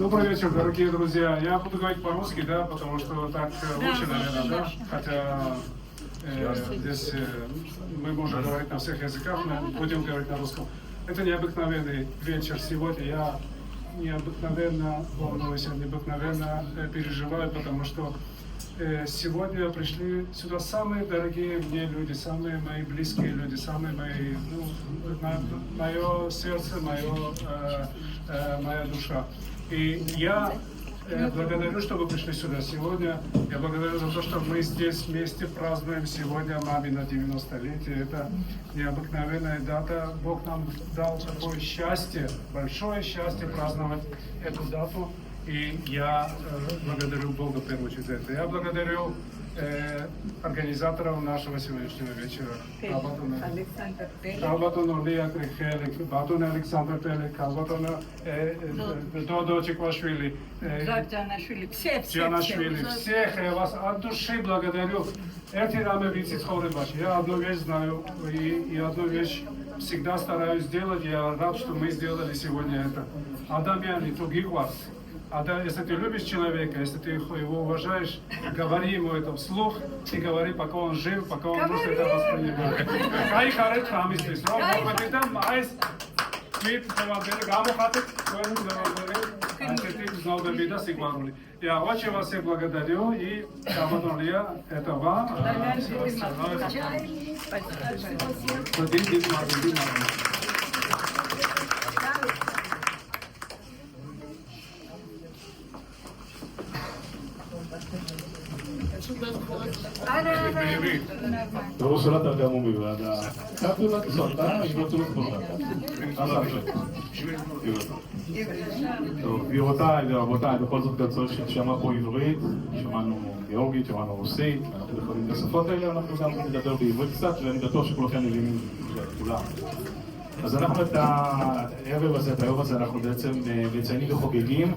Добрый вечер, дорогие друзья. Я буду говорить по-русски, да, потому что так лучше, наверное, да? Хотя здесь мы можем говорить на всех языках, но будем говорить на русском. Это необыкновенный вечер сегодня. Я необыкновенно волнуюсь, необыкновенно переживаю, потому что сегодня пришли сюда самые дорогие мне люди, самые мои близкие люди, самые мои, мое сердце, моя душа. И я благодарю, что вы пришли сюда сегодня. Я благодарю за то, что мы здесь вместе празднуем сегодня мамино 90-летие. Это необыкновенная дата. Бог нам дал такое счастье, большое счастье праздновать эту дату. И я благодарю Бога в первую очередь за это. Я благодарю организаторов нашего сегодняшнего вечера. Калбатон Лия Крихелик, Батон Александр Пелик, Калбатон Додо Чиквашвили, Джанашвили. Всех я вас от души благодарю. Эти рамы Вицицхоребаши. Я одну вещь знаю и одну вещь всегда стараюсь сделать. Я рад, что мы сделали сегодня это. Адамяни, Тугиквас. А да, если ты любишь человека, если ты его уважаешь, говори ему это вслух и говори, пока он жив, пока он может это воспринимать. Кай харет хамистис. Я очень вас всех благодарю и это вам. ברור שלא תרגמו מוועדה. כתוב לצות, יבוצעו לכבודה. טוב, גבירותיי ורבותיי, בכל זאת גם צריך שתשמע פה עברית, שמענו גיאורגית, שמענו רוסית, אנחנו יכולים את השפות האלה, אנחנו גם נדבר בעברית קצת, ואני בטוח שכולכם מבינים כולם. אז אנחנו את הערב הזה, את היום הזה, אנחנו בעצם מציינים וחוגגים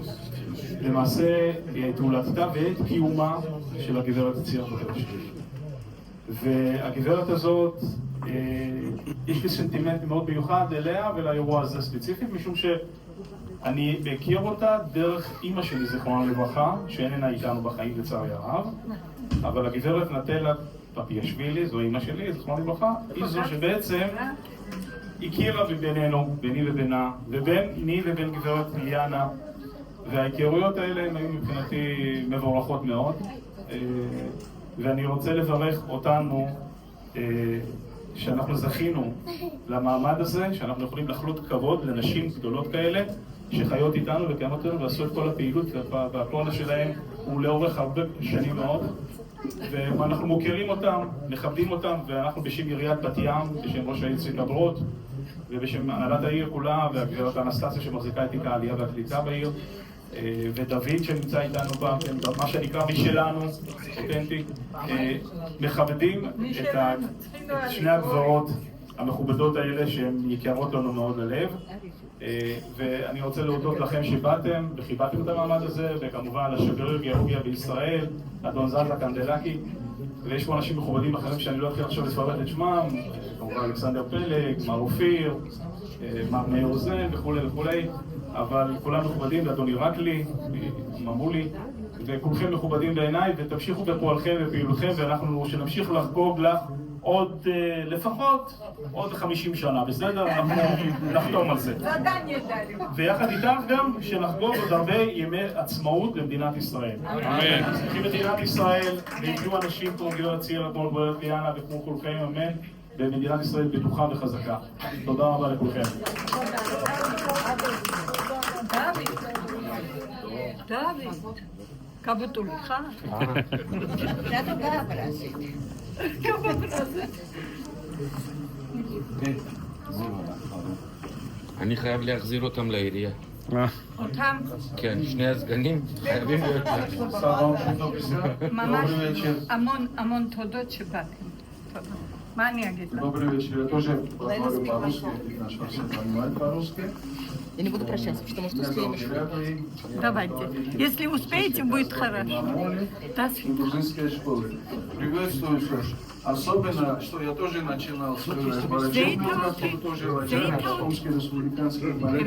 למעשה את הולדתה ואת קיומה של הגברת ציון בקרשטיין. והגברת הזאת, יש לי סנטימנט מאוד מיוחד אליה ולאירוע הזה ספציפית, משום שאני מכיר אותה דרך אמא שלי, זיכרונה לברכה, שאיננה איתנו בחיים לצערי הרב, אבל הגברת נטלה פפיאשווילי, זו אמא שלי, זיכרונה לברכה, היא זו שבעצם הכירה בינינו, ביני ובינה, וביני לבין גברת ליאנה, וההיכרויות האלה הן היו מבחינתי מבורכות מאוד, ואני רוצה לברך אותנו שאנחנו זכינו למעמד הזה, שאנחנו יכולים לחלות כבוד לנשים גדולות כאלה שחיות איתנו וקיימות איתנו ועשו את כל הפעילות והקורונה שלהם הוא לאורך הרבה שנים מאוד, ואנחנו מוכרים אותם, מכבדים אותם, ואנחנו בשם עיריית בת ים, בשם ראש העיר צביקה ברוט ובשם הנהלת העיר כולה והגברת אנסטסיה שמחזיקה את תיק העלייה והקליטה בעיר ודוד שנמצא איתנו בה, מה שנקרא משלנו, אותנטי, מכבדים את שני הגברות המכובדות האלה שהן יקרות לנו מאוד ללב, ואני רוצה להודות לכם שבאתם וכיבדתם את המעמד הזה, וכמובן לשגריר גיאורגיה בישראל, אדון זאזה קנדלקי, ויש פה אנשים מכובדים אחרים שאני לא אתחיל עכשיו לפרט את שמם, כמובן אלכסנדר פלג, מר אופיר, מר מאיר אוזן וכולי וכולי, אבל כולם מכובדים, ואדון ירקלי, ממולי, וכולכם מכובדים בעיניי, ותמשיכו בפועלכם ופעילותכם, ואנחנו שנמשיך לחגוג לך עוד לפחות עוד 50 שנה, בסדר? אנחנו נחתום על זה. ויחד איתך גם שנחגוג עוד הרבה ימי עצמאות למדינת ישראל. אמן. צריכים מדינת ישראל, והגיעו אנשים כמו גברת ציון, כמו גברת ליאנה וכמו כולכם, אמן, במדינת ישראל בטוחה וחזקה. תודה רבה לכולכם. דוד, כבתולך. זה תודה ברסית. אני חייב להחזיר אותם לעירייה. אותם? כן, שני הסגנים חייבים להיות ממש המון תודות שבאתם. מה אני אגיד לך? Добрый вечер. Я тоже разговариваю по-русски, наш Максим понимает по-русски. Я не буду прощаться, потому что успеем еще. Давайте. Если успеете, будет хорошо. До свидания. Грузинской школы. Приветствую, Саша. Особенно, что я тоже начинал с Барачевки, тоже Лачана, Томский республиканский балет.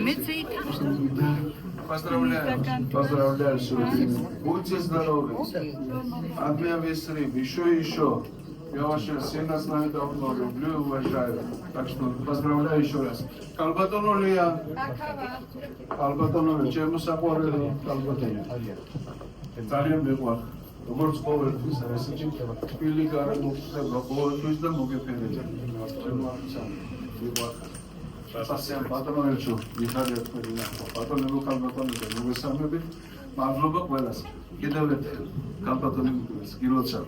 Поздравляю, Шурин. Будьте здоровы. Отмя еще. Я ваши все нас на это люблю и уважаю. Так что поздравляю еще раз. Калбатону ли я? Калбатону ли? Чем сапоры калбатону? Италиан бегла. Როგორც ყოველთვის ესეთი პირი გარემოხდება ყოველთვის და მოგეფერებია. სასიამ პატრონელჩო, მიხარია თქვენი ნახვა. პატრონელო კალბატონიზე მოგესალმებით. მადლობა ყველას. კიდევ ერთხელ კალბატონილის გილოცა.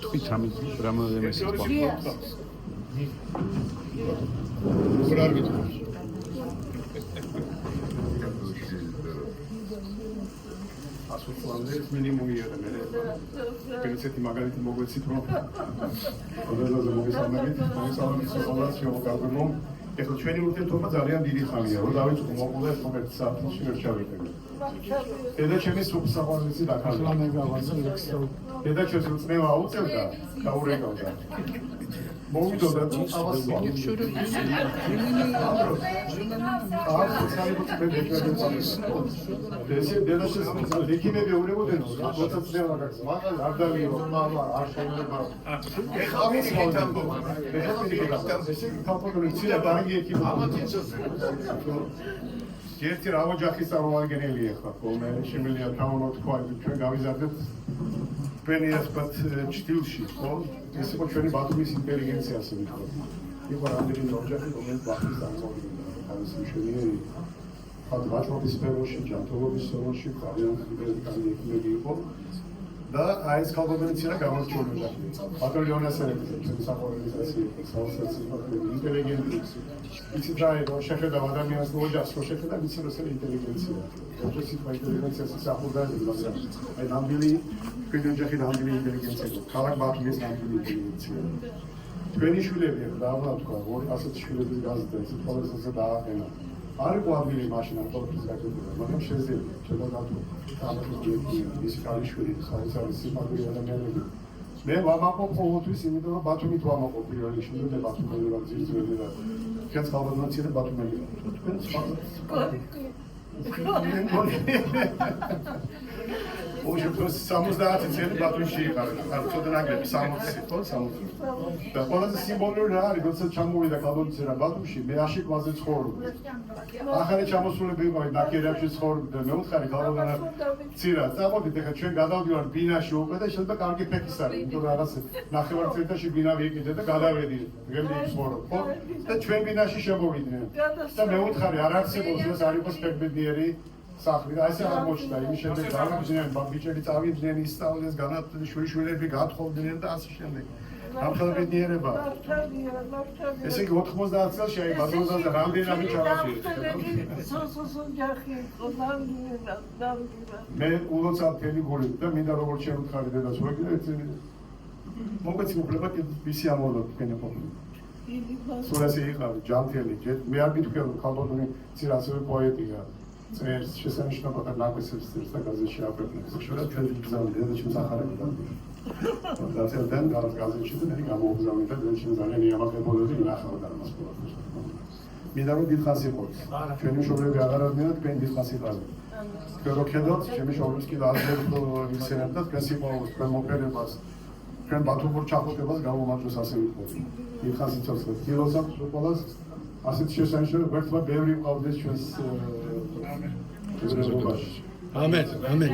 თქვით რამოდენიმე სიტყვა. როგორ არ გითხარით? ასულამდე მინიმუმია და მე პერცეთი მაგალითი მოგვეცით რომ ყველაზე მოგესალმებით ყოველას შევაკავებო ეხლა ჩვენი ურთიერთობა ძალიან დიდი ხანია რომ დავიწყო მოყოლა ერთ საათში ვერ ჩავიდგინე და ჩემი სუბსაყვარლისი დაკარგა და ჩემს წნევა აუწევდა გაურეკავდა მოვიდოდა ექიმები ეუბნებოდნენ როცა წნევა გაქვს მაგრამ არ დავიო არ შეიძლება ეხლა მისგან ესე კამპანია ცილა ბანგი ექიმები ერთი რა ოჯახის წარმომადგენელი ახლა ხოლმე შემიძლია თავოვნად თქვა ჩვენ გავიზარდეთ ჩვენი ასეთ ჭtildeში ხო ეს იყო ჩვენი ბათუმის ინტელიგენცია ასე ვთქვათ იყო რამდენიმე ოჯახი რომელიც ბათუმის წარმომადგენელი თავის მშვენიერი ვაჭრობის სფეროში ჯანმრთელობის სფეროში ძალიან დიდი ექიმები იყო და აი ეს კალბატონიცია გამორჩეული ოჯახი ბატონ ლეონასელების საყოველთაო საოცრად ინტელიგენტი იცით რა იყო შეხედა ადამიანს ოჯახს რო შეხედა ვიცი რომ ეს ინტელიგენცია ოჯახის ინტელიგენციას საფუძველი მაგრამ აი ნამდვილი ჩვენი ოჯახი ნამდვილი ინტელიგენცია ქალაქ ბათუმის ნამდვილი ინტელიგენცია ჩვენი შვილები ახლა თქვა ასეთ შვილების გაზრდა ისეთ ყოველსა დააყენა არ იყო ადგილი მაშინ ყოველთვის გაგებულა მაგრამ შეიძლება შეიძლება ის ქალიშვილი ხალხის სიმაგრე ადამიანები მე ვამაყობ ყოველთვის იმიტომ რომ ბათუმით ვამაყობ პირველი შვილები ბათუმელი ვარ ძირწველი და ჩვენს კალბატონიცია და ბათუმელი თქვენ სხვა ოღონდ 70 წელი ბათუმში იყავ არ ცოტა ნაკლები 60 ხო 60 და ყველაზე სიმბოლური რა არის როცა ჩამოვიდა კალბატონიცია ბათუმში მე აშიკვაზე ცხოვრობდი ახალი ჩამოსულები ვიყავით ნაკერებში ცხოვრობდი და მეუთხარი კალბატონიცია წამოდით ეხლა ჩვენ გადავდივართ ბინაში უკვე და შეიძლება კარგი ფექის არის იმიტომ რომ რაღაც ნახევარწრიაში ბინა ვიყიდე და გადავედი გემი ცხოვრობ ხო და ჩვენ ბინაში შემოვიდნენ და მეუთხარი არ არსებობს ეს არ იყოს ფექბედიერი სახლი და ესე აღმოჩნდა იმის შემდეგ გავაგზავნენ ბიჭები წავიდნენ ისწავლეს განათლების გათხოვდნენ და ასე შემდეგ ამხელებედიერება ესე იგი 90 წელს აი ბატონზე რამდენი ჩავაშიეთ მე ულოცავ თემი გული და მინდა როგორც შევუთხარი დედას ვაგდეთ მოგეცი უფლება ვისი ამოვდა თქვენი ყოფილი სულ ასე იყავი ჯანმრთელი მე არ გითხრა რომ კალბატონი ცირ ასევე პოეტია წერს შესანიშნავად ნაკვეთებს წერს და გაზეთში აკრეფლებს შეიძლება ჩვენ გზავნა და ჩვენ სახარებდა და რაღაც გაზეთში და მე გამოვგზავნე და ჩვენ ძალიან იამაყებოდი ნახავდა ამას ყოველთვის მინდა რომ დიდხანს იყოთ ჩვენი მშობლები აღარ არიან თქვენ დიდხანს იყავით თქვენ რო ხედავთ ჩემი მშობლებს კიდე აღარ ვიხსენებთ და თქვენ სიყვარულს თქვენ მოპერებას თქვენ ბათუმურ ჩახუტებას გამომაჭროს ასე ვიტყოდი დიდხანს იცოცხლეთ გილოცავთ ყველას ასეთ შესანიშნავად ვერთმა ბევრი მყავდეს ჩვენს ამენ ამენ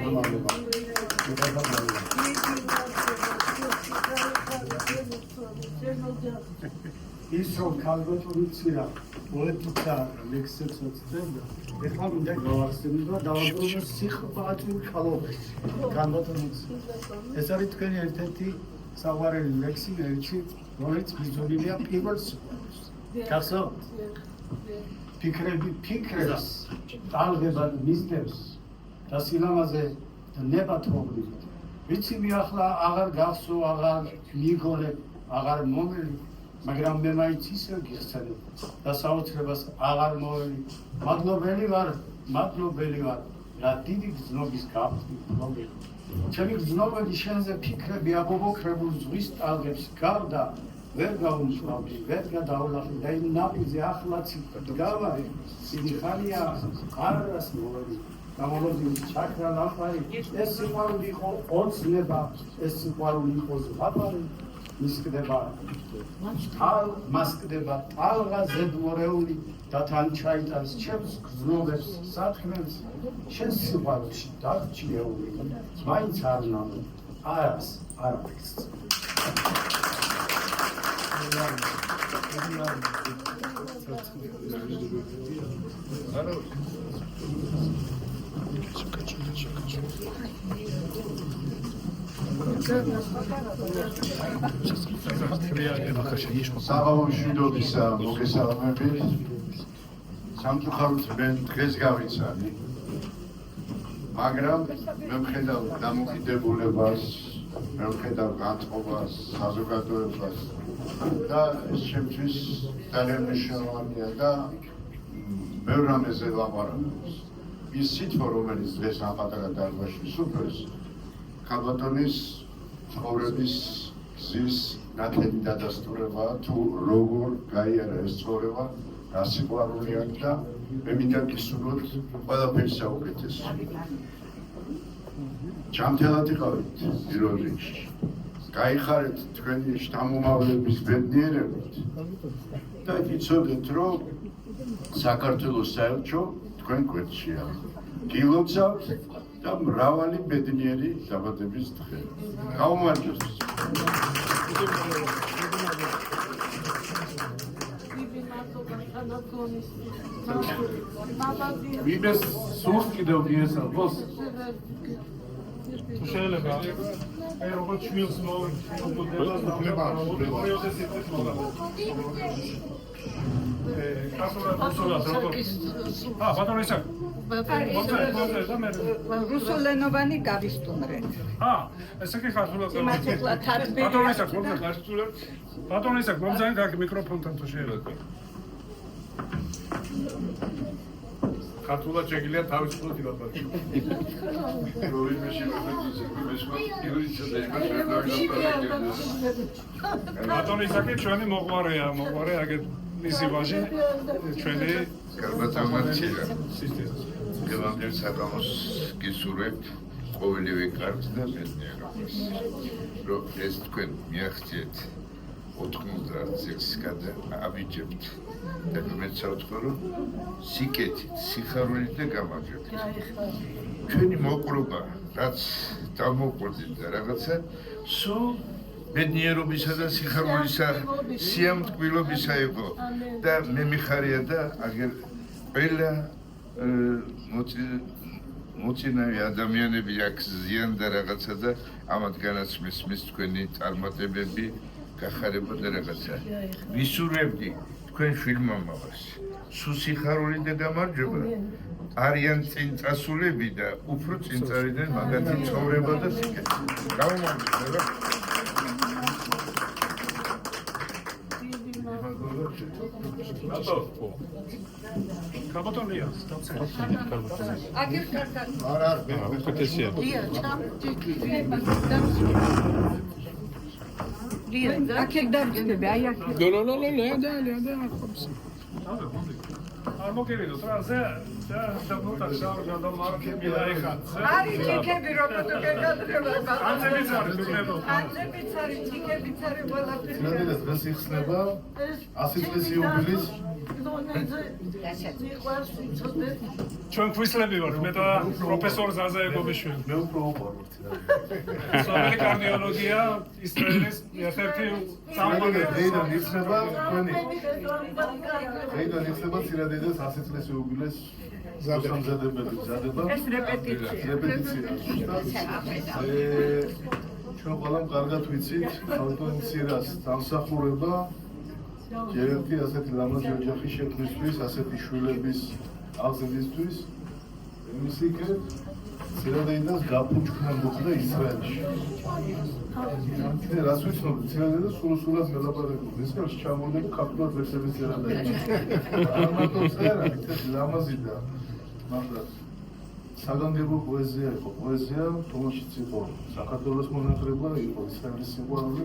ის რომ კალბატონიცია პოეტიკა ლექსებს უწევდა ეხლა მინდა გავახსენო და დავაბრუნო სიხბატურ კალბატონს კალბატონიცია ეს არის თქვენი ერთ-ერთი საყვარელი ლექსი ერთში რომელიც მიზონილია პირველ სიყვარულს გახსოვთ ფიქრებს ტალღებად მისდევს და სილამაზე ნება თოვლივით. ვიცი მე ახლა აღარ გახსო, აღარ მიგორე, აღარ მომელი, მაგრამ მე მაინც ისევ გიხსენებ და საოცრებას აღარ მოველი. მადლობელი ვარ, რა დიდი გზნობის გავრცი მოგე. ჩემი გზნობები შენზე ფიქრები აბობოქრებულ ზღვის ტალღებს გავდა, ვერ გაუმშლავდი, ვერ გადავლახი და იმ ნაპირზე ახლაც გავარი, სიძიხარია არას მოველი. გამოლოდინის ჩაქრა ლამპარი, ეს სიყვარული იყო ოცნება, ეს სიყვარული იყო ზღაპარი, მას კდება ტალღა ზედმორეული და თან ჩაიტანს ჩემს გზნობებს, საქმეს, შენს სიყვარულში დარჩიეული, მაინც არ ნამო, არას არ აქვს. საღამო მშვიდობისა მოგესალმებით. სამწუხაროდ მე დღეს გავიცანი, მაგრამ მე ვხედავ დამოკიდებულებას, მე ვხედავ განწყობას, საზოგადოებას და ეს ჩემთვის ძალიან მნიშვნელოვანია და ბევრ რამეზე ლაპარაკობს. ის სიტყვა, რომელიც დღეს ამ პატარა დარბაზში სუფრებს, ქალბატონის ცხოვრების გზის ნათელი დადასტურება, თუ როგორ გაიარა ეს ცხოვრება, რა სიყვარული აქვს და მე მინდა გისურვოთ ყველაფერი საუკეთესო. ჯანმრთელად იყავით პირველ რიგში. გაიხარეთ თქვენი შთამომავლების ბედნიერებით და იცოდეთ, რომ საქართველოს საელჩო თქვენ გვერდშია. გილოცავთ და მრავალი ბედნიერი დაბადების დღე. გაუმარჯოს. ვიბეს სურს კიდევ მიესალმოს? თუ შეიძლება აი როგორც შვილს მოვიდა რუსულენოვანი გავისტუმრეთ. ესე კი ხართულად ბატონო ისაკ მომზადე გაკ მიკროფონთან თუ შეიძლება. ქართულად შეგიძლია თავისუფლად ილაპარაკო. ბატონო ისაკი ჩვენი მოყვარეა, აგეთ მისი ვაჟი ჩვენი გარბატონაცია. გელამდე საკამოს გისურვებთ ყოველივე კარგს და ბედნიერებას. რომ ეს თქვენ მიაღწიეთ 90 წელს გადააბიჯებთ და მეცავთ რომ სიკეთით, სიხარულით და გამარჯვებით. ჩვენი მოპყრობა, რაც დამოყვრდით და რაღაცა, სულ ბედნიერობისა და სიხარულისა, სიამტკბილობისა იყო და მე მიხარია და აგერ ყველა მოცინავი ადამიანები აქ ზიან და რაღაცა და ამათგანაც მისმის თქვენი წარმატებები, გახარება და რაღაცა. ვისურვებდი თქვენ შვილმამალას სულ სიხარული და გამარჯვება, არიან წინ წასულები და უფრო წინ წავიდნენ მაგათი ცხოვრება და სიკეთე. გამომარჯვება. გაბატონია. აგერ კარგად. არა, უკეთესია. აქეთ დავწდები, აი აქ. არ მოგერიდოთ რა, ზე და მოთა შავდა და მარკები დაიხარ. არის ჩიქები როგორც გეკადრება. ანძებიც არის უბრალოდ. ანძებიც არის, ჩიქებიც არის ყველაფერი. ნადირას დღეს იხსნება 100 წლის იუბილეს. ჩვენ ქვისლები ვართ, მე და პროფესორ ზაზა ეგობიშვილი. მე უფრო უყვარვართ. სომელი კარდიოლოგია ისრაელის ერთ-ერთი სამყარო. დღეიდან იხსნება თქვენი. დღეიდან იხსნება ცირადედეს 100 წლის იუბილეს. ზადებელი გზადება. ეს რეპეტიცია. ჩვენ ყველამ კარგად ვიცით ავტონიცირას დამსახურება ჯერერთი ასეთი ლამაზი ოჯახის შექმნისთვის, ასეთი შვილების აღზრდისთვის იმის იქეთ ცირადეიდას გაფუჭქნა მოხდა ისრაელში. რაც ვიცნობ, ცირადეიდა სულსულად მელაპარაკებდა. ისრაელში ჩამოვიდა ქართულად ვერსების ცირადეიდა. ამათო წერა, ისეთი ლამაზი და მაგრამ საგანგებო პოეზია იყო. პოეზია თომაშიც იყო საქართველოს მონატრება, იყო ისრაელის სიყვარული.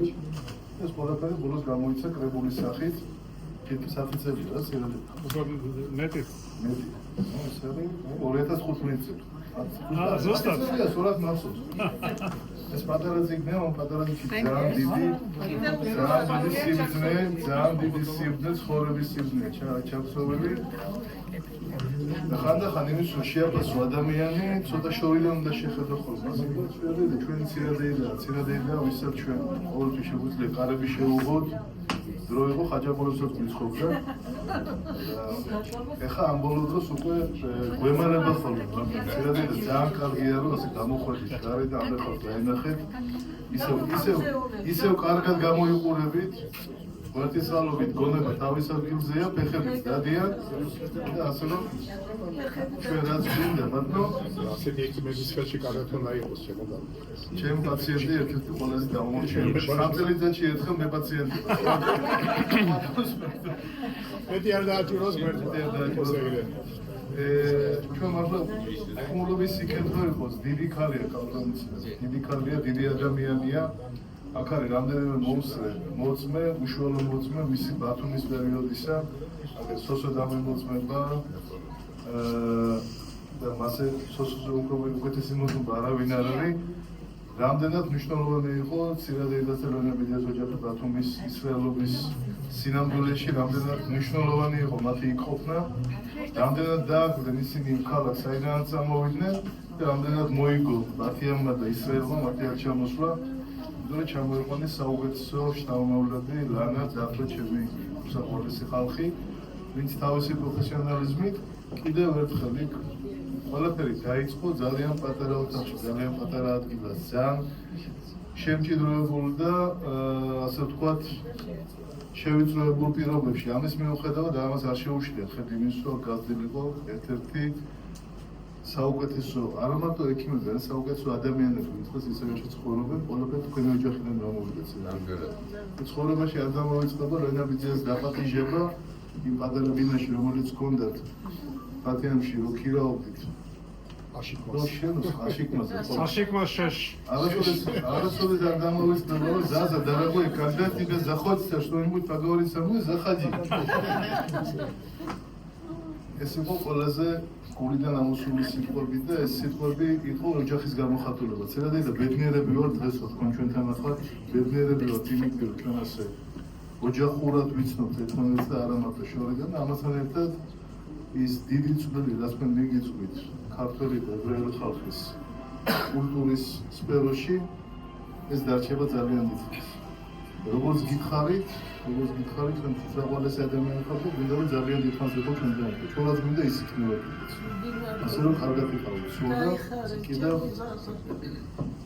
ეს ყველაფერი ბოლოს გამოიცა კრებულის სახით. კითხვის აფიცები რა ცირადეიდა. მეტი. 2015 წელს. ზუსტად. სულად მახსოვს. ეს პატარა ციგნია, ამ პატარა ციგნი ძალიან დიდი სიბრძნე, ცხოვრების სიბრძნე ჩაქსოველი. ხანდახან იმის რომ შეაფასო ადამიანი, ცოტა შორიდან უნდა შეხედო ხოლმე. ასე ჩვენ ცირადეიდა, ვისაც ჩვენ ყოველთვის შეგვიძლია კარები შევუღოთ. დრო იყო ხაჭაპურებსაც მიცხოვდა. ეხა ამ ბოლო დროს უკვე გვემარება ხოლმე. ცირადეიდა ძალიან კარგია რომ ასე გამოხვედით გარე და ამერხავთ დაენახეთ. ისევ კარგად გამოიყურებით. ვერტისალობით გონება თავის ადგილზეა, ფეხებით დადიან და ასე რომ ჩვენ რაც გვინდა, მაგრამ ასეთი ექიმების ხელში კარგად უნდა იყოს შემოგა. ჩემი პაციენტი ერთ-ერთი ყველაზე დამომორჩენილი. 3 წელიწადში ერთხელ მე პაციენტი. მეტი არ დააჭიროს გვერდით. ჩვენ მართლა ხმულობის სიკეთე იყოს, დიდი ქალია კალკანიცია. დიდი ქალია, დიდი ადამიანია. აქ არის რამდენიმე მოწმე, უშუალო მოწმე მისი ბათუმის პერიოდისა, სოსო დამემოწმება და მასე სოსოზე უკეთესი მოწმობა არავინ არ არის. რამდენად მნიშვნელოვანი იყო ცირადეიდას ელენებიძის ოჯახი ბათუმის ისრაელობის სინამდვილეში, რამდენად მნიშვნელოვანი იყო მათი იქ ყოფნა, რამდენად დააკვირდნენ ისინი იმ ქალაქს, საიდანაც წამოვიდნენ და რამდენად მოიგო ბათიამმა და ისრაელმა მათი არ ჩამოსვლა. ჩამოიყვანეს საუკეთესო შთამომავლები, ლანა, დაფრო, ჩემი უსაყვარლესი ხალხი, ვინც თავისი პროფესიონალიზმით კიდევ ერთხელ იქ ყველაფერი დაიწყო ძალიან პატარა ოთახში, ძალიან პატარა ადგილას, ძალიან შემჭიდროებულ და ასე ვთქვათ, შევიწროებულ პირობებში. ამის მიუხედავად ამას არ შეუშლია ხედი იმის, რომ გაზრდილიყო ერთ-ერთი საუკეთესო, არა მარტო ექიმები, არამედ საუკეთესო ადამიანები, ვინც ისევეში ცხოვრობენ, ყველაფერი თქვენი ოჯახიდან გამოვიდა ცირადეიდას. ცხოვრებაში არ დამოიწყება რენაბიძეს დაპატიჟება იმ პატარა ბინაში, რომელიც ჰქონდათ ბათიამში, რო ქირაობდით. Ашикмас шеш. Арасовец არ დამოიწყება, რომ ზაზა, дорогой, когда тебе захочется что-нибудь поговорить со мной, заходи. ეს იყო ყველაზე გულიდან ამოსული სიტყვები და ეს სიტყვები იყო ოჯახის გამოხატულება. ცირადეიდა ბედნიერები ვართ დღეს თქვენ ჩვენთან ახლა, ბედნიერები ვართ იმიტომ რომ ჩვენ ასე ოჯახურად ვიცნობთ ერთმანეთს და არა მარტო შორიდან და ამასთან ერთად ის დიდი წვლილი, რაც თქვენ მიგიწვით ქართველი და ებრაელი ხალხის კულტურის სფეროში, ეს დარჩება ძალიან დიდ. როგორც გითხარით, ჩვენ სიძაღვალესი ადამიანი ხართ და გვინდა რომ ძალიან დიდ ხანს იყო ჩვენთან. ჩვენაც გვინდა ის იქნებოდეთ. ასე რომ კარგად იყავით სულ და კიდევ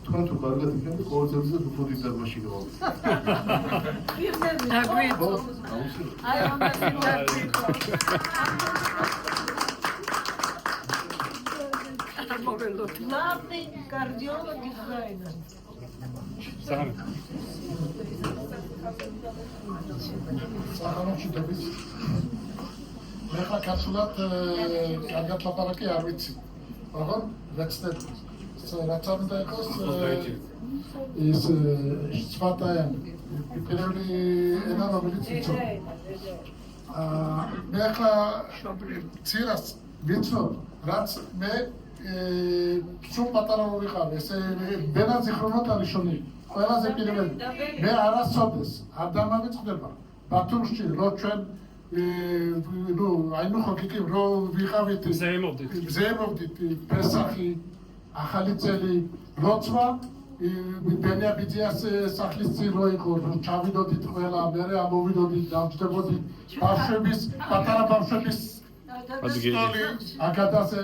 თქვენ თუ კარგად იქნებით, ყოველ წელს უფრო დიდ დარბაზში გავავით. აი ამაში Главный кардиолог Израиля. სახელმწიფოების მე ხა კაცულად კარგად ლაპარაკი არ ვიცი. მაგრამ ვეცდები. რაც არ უნდა იყოს ის სვატაიანი პირველი ენა რომელიც იცო. მე ხა ცირას ვიცნობ რაც მე სულ პატარა ვიყავი ესე ბენაზი ხრონოტალი შონი ყველაზე პირველი მე არასოდეს არ დამავიწყდება ბათუმში რო ჩვენ ნუ აი ნუ ხოკიკი რო ვიყავით ზეიმოვდით პესახი ახალი წელი როცვა ბენიაბიძიას სახლის წინ რო იყო ჩავიდოდით ყველა მე ამოვიდოდით დამჯდებოდით ბავშვების პატარა ბავშვების აკადაზე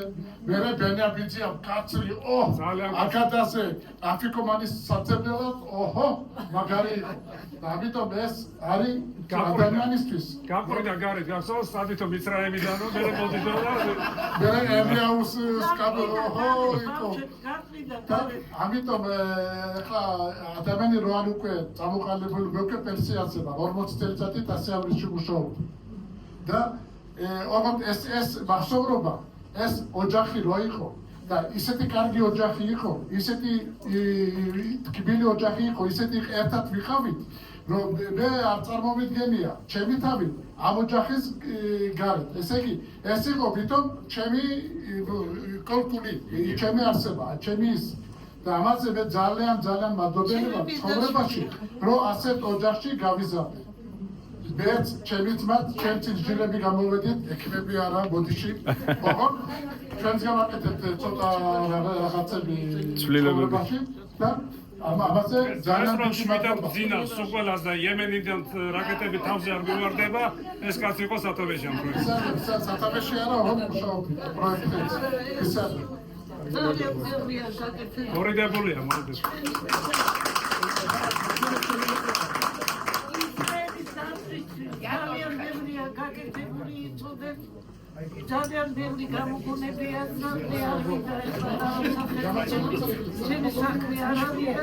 მერე ბენაბიძია კაცრი აკადაზე აფრიკომანის საცებრელად ოჰო მაგარი ამიტომ ეს არის ადამიანისთვის გამყრიდა გარეთ გახსოვს სადითო მიცრაებიდანო მე მოდიდო და მე ებრაუს სკაბო ოჰო იყო ამიტომ ხა ადამიანი რო არ უკვე წამოყალიბებული მოკე პენსიაცება 40 წელიწადით 100 ავრისში მუშაობ და ოღონდ ეს მახსოვრობა ეს ოჯახი რო იყო და ისეთი კარგი ოჯახი იყო ისეთი ტკბილი ოჯახი იყო ისეთი ერთად ვიყავით რომ მე არ წარმოვიდგენია ჩემი თავი ამ ოჯახის გარეთ ესე იგი ეს იყო თვითონ ჩემი კულტური ჩემი არსება ჩემი ის და ამაზე მე ძალიან მადლობელი ვარ ცხოვრებაში რომ ასეთ ოჯახში გავიზარდე მეც ჩემი ძმაც ჩემი ძილები გამოვედით ექიმები არა ბოდიში ოღონდ ჩვენს გავაკეთეთ ცოტა რაღაცები ცხოვრებაში და ამაზე ძალიან ძინავს უყველას და იემენიდან რაკეტები თავზე არ გვივარდება ეს კაცი იყო სათავეში ამ პროექტში სათავეში არა ოღონდ მუშაობდი პროექტებს ისა მორიდებულია ძალიან ბევრი გამოგონებია ჩემი საქმე არ არის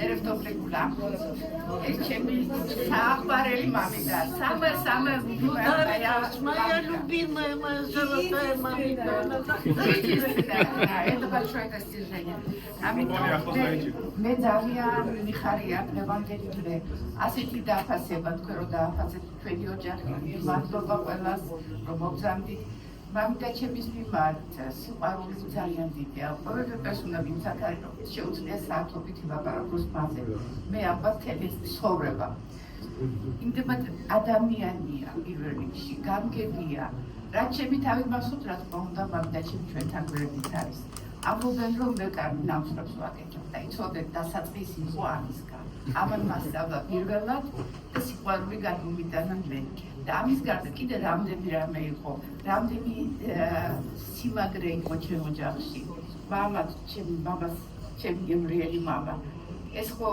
ერევტოფლეკულა ეს ჩემი საყვარელი მამიდა სამე моя любимая золотая мамида это большое достижение მე ძალიან მიხარია დღევანდელი დღე ასეთი დააფასება თქვენ რომ დააფასეთ ჩვენი ოჯახი მადლობა ყველას რომ მოგზავნით მამიდა ჩემის მიმართ სიყვარული ძალიან დიდია ყოველ პერსონა ვინც აქ არის შეუძლია საათობით ილაპარაკოს მასზე მე ამბობ თელი ცხოვრება იმდებათ ადამიანია პირველ რიგში გამგებია რაც ჩემი თავით მასუთ რა თქმა უნდა მამიდა ჩემი ჩვენთან გვერდით არის ამბობენ რომ მე კარგი ნამსხვრებს ვაკეთებ და იცოდეთ დასაწყისი იყო ამისგან ამან მასწავლა პირველად და სიყვარული გადმომიტანა მე და ამის გარდა კიდე რამდენი რამე იყო რამდენი სიმაგრე იყო ჩემ ოჯახში მამაც ჩემი გემრიელი მამა ეს ხო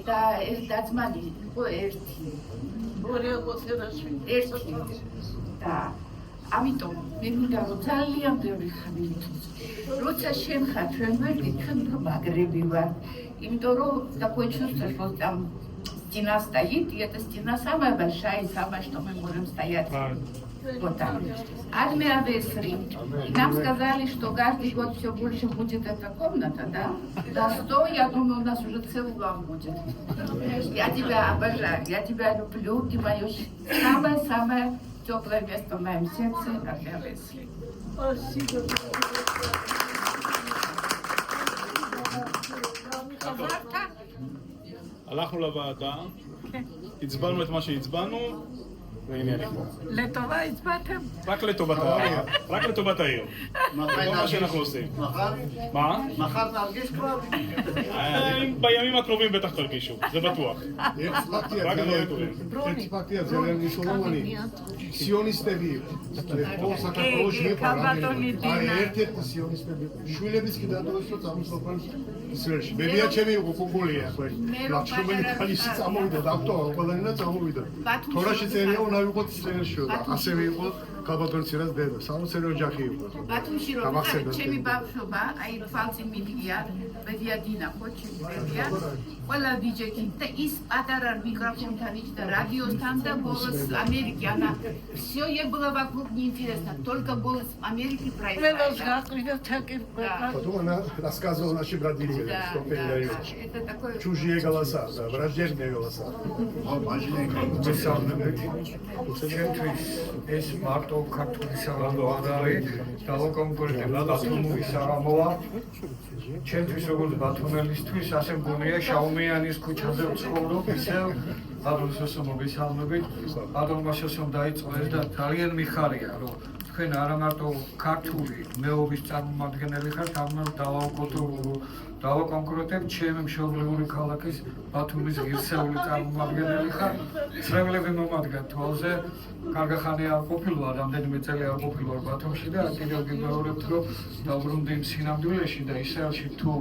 და ეს დაძმანი იყო ერთი და ამიტომ მე მინდა რომ ძალიან ბევრი ხანი მithოს როცა შენ ხარ ჩვენ ვერდი ჩვენ მაგრები вар იმიტომ რომ такое чувство что там стена стоит и эта стена самая большая и самая что мы можем стоять вот так адмиавесри нам сказали что каждый год все больше будет эта комната да до 100 я думаю у нас уже целый дом будет я тебя обожаю я тебя люблю ты моё самое теплое место в моем сердце, адмиавесри. Спасибо. הלכנו לוועדה, הצבענו את מה שהצבענו, והנה אני פה. לטובה הצבעתם? רק לטובת העיר. רק לטובת העיר. זה מה שאנחנו עושים. מה? מחר נרגיש כבר? בימים הקרובים בטח תרגישו, זה בטוח. רק דברים טובים. ექსპაქტია ძალიან მნიშვნელოვანი სიონისტები ხო საქართველოს მეყარადები აი ერთ-ერთი სიონისტები შვილების კი დატოვეს რომ წამოსულან ისრაელში ბებია ჩემი უკუგულია ხო ლაჩუმენი ქალისი წამოვიდა დაქტოვა ყველანი და წამოვიდა თორაში წერია უნდა ვიყოთ ისრაელში და ასევე იყო კაბატონცირას დედა სამოცერი ოჯახი იყო ბათუმში რომ ჩემი ბავშვობა აი ფალცი მიდია ბებია დინა ხო ჩემი ბებია ყველა დიჯექი და ის პატარა მიკროფონთან იჭდა радиостан да голос Америки она все ей было вокруг неинтересно только голос Америки проиграл потом она рассказывала наши братья что передают это такое чужие голоса да враждебные голоса ჩემთვის ეს მარტო ქართული საღამო არ არის დავაკონკურენტებდა ბათუმის საღამოა ჩემთვის როგორც ბათუმელისთვის ასე მგონია შაუმიანის ქუჩაზე ვცხოვრობ ისევ ბატონს მოსმობ ისალმებით ბატონმა შესომ დაიწყო ეს და ძალიან მიხარია რომ თქვენ არა მარტო ქართული მეობის წარმომადგენელი ხართ, ამან დავაკონკრეტებ ჩემი მშობლიური ქალაქის ბათუმის ღირსეული წარმომადგენელი ხარ. წრებლები მომადგა თვალზე, კარგახანი არ ყოფილვარ, რამდენიმე წელი არ ყოფილვარ ბათუმში და კიდევ გიმეორებთ, რომ დავბრუნდი იმ სინამდვილეში და ისრაელში თუ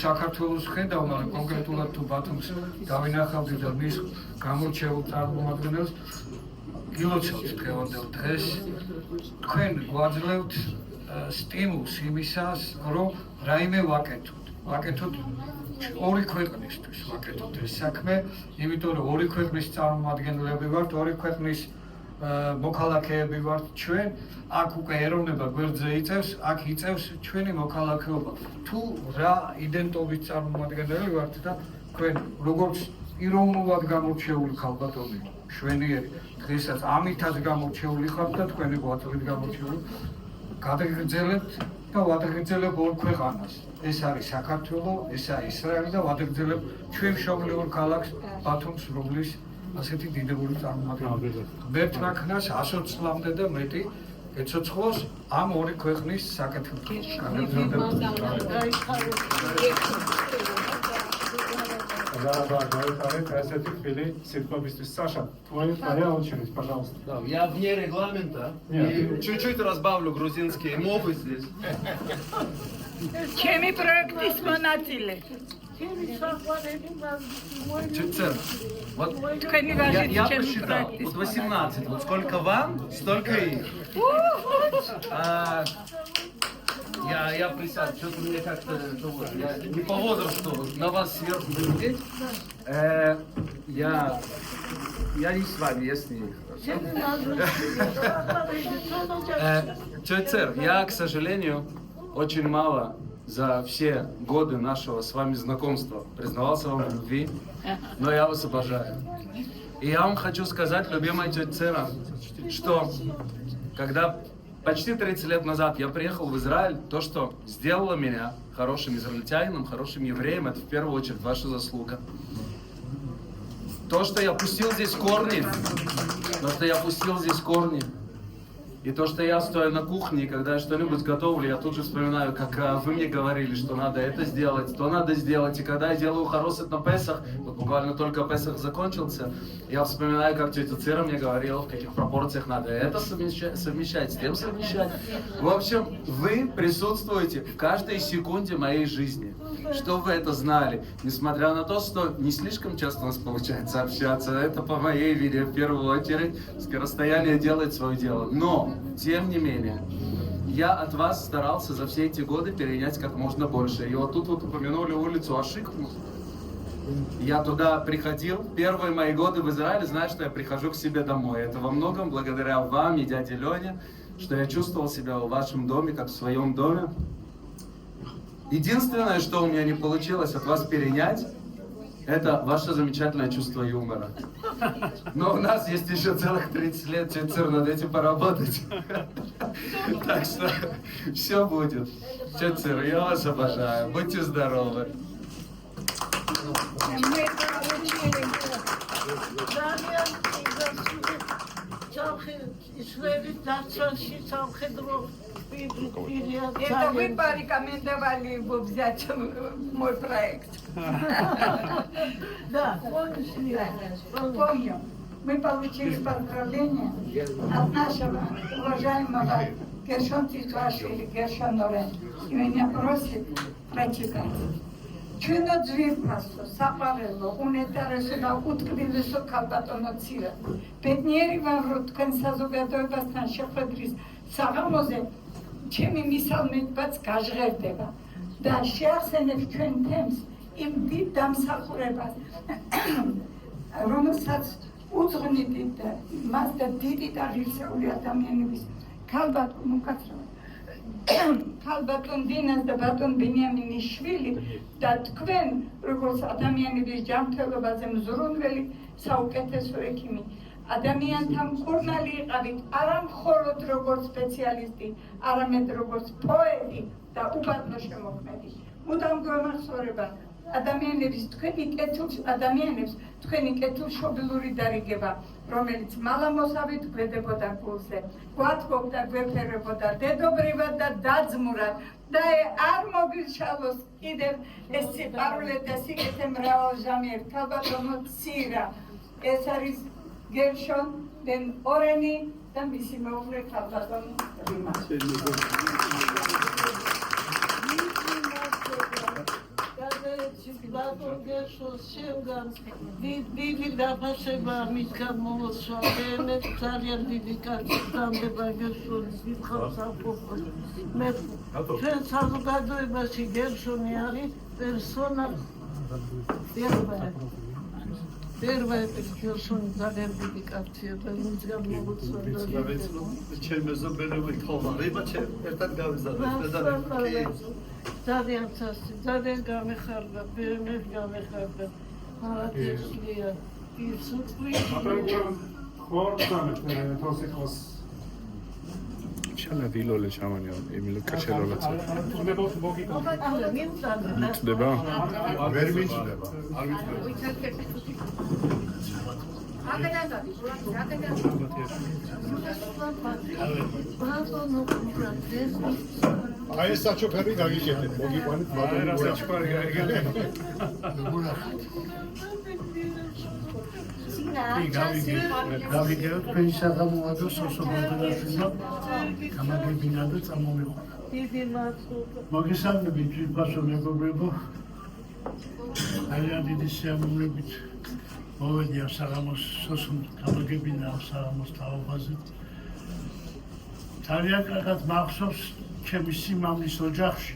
საქართველოს ხედავ, მაგრამ კონკრეტულად თუ ბათუმს დავინახავდი და მის გამორჩეულ წარმომადგენელს გილოცავთ დღევანდელ დღეს, თქვენ გვაძლევთ სტიმულს იმისას, რომ რაიმე ვაკეთოთ ორი ქვეყნისთვის ვაკეთოთ ეს საქმე, იმიტომ რომ ორი ქვეყნის წარმომადგენლები ვართ, ორი ქვეყნის მოქალაქეები ვართ ჩვენ, აქ უკვე ეროვნება გვერდზე იწევს, აქ იწევს ჩვენი მოქალაქეობა. თუ რა იდენტობის წარმომადგენელი ვართ და თქვენ როგორც პიროვნულად გამორჩეული ქალბატონი, მშვენიერი, დღესაც ამითაც გამორჩეული ხართ და თქვენი გვაწევით გამორჩეული, გადაგრძელებთ და ვადაგრძელებ ორ ქვეყანას. ეს არის საქართველო, ეს არის ისრაელი და ვადაგრძელებ ჩვენ მშობლიურ ქალაქს ბათუმს, რომლის ასეთი დიდებული წარმომადგენელი. მერტნაქნას 120 წლამდე და მეტი ეცოცხლოს ამ ორი ქვეყნის საკითხი. Саша, твоя очередь, пожалуйста. Да, я вне регламента и чуть-чуть разбавлю грузинские мовы здесь. Ჩემი პროექტის მონაწილე. Чуть-чуть. Вот я посчитал. Вот 18. Вот сколько вам, столько и их. Я присяду, что-то мне как-то не по возрасту на вас сверху глядеть. Я не с вами, я с ней. Чойцер, я, к сожалению, очень мало за все годы нашего с вами знакомства признавался вам в любви, но я вас обожаю. И я вам хочу сказать, любимая тетя Цера, что когда почти 30 лет назад я приехал в Израиль, то, что сделало меня хорошим израильтянином, хорошим евреем, это в первую очередь ваша заслуга. То, что я пустил здесь корни, и то, что я стою на кухне, и когда я что-нибудь готовлю, я тут же вспоминаю, как вы мне говорили, что надо это сделать, то надо сделать. И когда я делаю хоросет на Песах, вот буквально только Песах закончился, я вспоминаю, как тетя Цира мне говорила, в каких пропорциях надо это совмещать, с тем совмещать. В общем, вы присутствуете в каждой секунде моей жизни. Чтобы вы это знали, несмотря на то, что не слишком часто у нас получается общаться, это по моей вине в первую очередь, скоросстояние делает свое дело. Но, тем не менее, я от вас старался за все эти годы перенять как можно больше. И вот тут вот упомянули улицу Ашик. Я туда приходил, первые мои годы в Израиле, знаю, что я прихожу к себе домой. Это во многом благодаря вам и дяде Лене, что я чувствовал себя в вашем доме, как в своем доме. Единственное, что у меня не получилось от вас перенять, это ваше замечательное чувство юмора. Но у нас есть еще целых 30 лет, Чойцер, над этим поработать. Так что все будет. Чойцер, я вас обожаю. Будьте здоровы. Это вы порекомендовали его взять мой проект. Да, Помню. Мы получили поздравления от нашего уважаемого Гершон Титвашвили, Гершон Норен. И меня просит прочитать. Ჩვენო ძვირფასო, საყვარელო, უნეტარესო და უტკბილესო ქალბატონო ცირა. ბედნიერი ვარ, რომ თქვენ საზოგადოებასთან შეხვედრის საღამოზე ჩემი მისალმებაც გაჟღერდება და შეახსენებ ჩვენ თემს იმ დიდ დამსახურებას, რომელსაც უძღვნით და მას და დიდი და ღირსეული ადამიანების ქალბატონ უკაცრავად. ქალბატონ დინას და ბატონ ბენიამინიშვილი და თქვენ, როგორც ადამიანების ჯანმრთელობაზე მზრუნველი საუკეთესო ექიმი, ადამიანთა მკურნალი იყავით, არა მხოლოდ როგორც სპეციალისტი, არამედ როგორც პოეტი და უბადლო შემოქმედი. მუდამ გვემახსოვრება ადამიანების თქვენი კეთილშობილური დარიგება, რომელიც მალამოსავით გვედებოდა გულზე, გვათბობდა, გვეფერებოდა დედობრივად და დაძმურად და არ მოგიშალოს კიდევ ეს სიყვარული და სიკეთე მრავალჟამიერ ქალბატონო ცირა. ეს არის გერშონ ბენ ორენი და მისი მეუღლე ქალბატონი რივმა. დიდი დაფასება ამის გამოსვა, მე ძალიან დიდი კაცი დამდება გერშონის დიდხანს ამბობ. მე ჩვენ საზოგადოებაში გერშონი არის პერსონა პირველი გერშონი ძალიან დიდი კაცია და მის გამოსვა ჩემ მეზობელები თხოვარება ჩემ ერთად გავიზარდეთ ძალიან ცასი, ძალიან გამეხარდა, ბევრად გამეხარდა. არადესლია ის უწყლი. ჩანა დილოლე ჩამანია ემილე კაშელოლაცა. წდება? ვერ მიწდება. არ მიწდება. აი ეს საჩუქარი გაგიჭირეთ, მოგიყვანეთ ბატონო. აი საჩუქარი გაიგეთ. გავიგებთ თქვენი საღამოა სოსობადაშვილო გამაგებინა და წამომიყო. დიდი მადლობა. მოგესალმებით ფასო მეგობრებო. ძალიან დიდი სიამოვნებით მოვედი ამ საღამოს სოსუმ გამაგებინა საღამოს თაობაზე. ძალიან კარგად მახსოვს ჩემი სიმამრის ოჯახში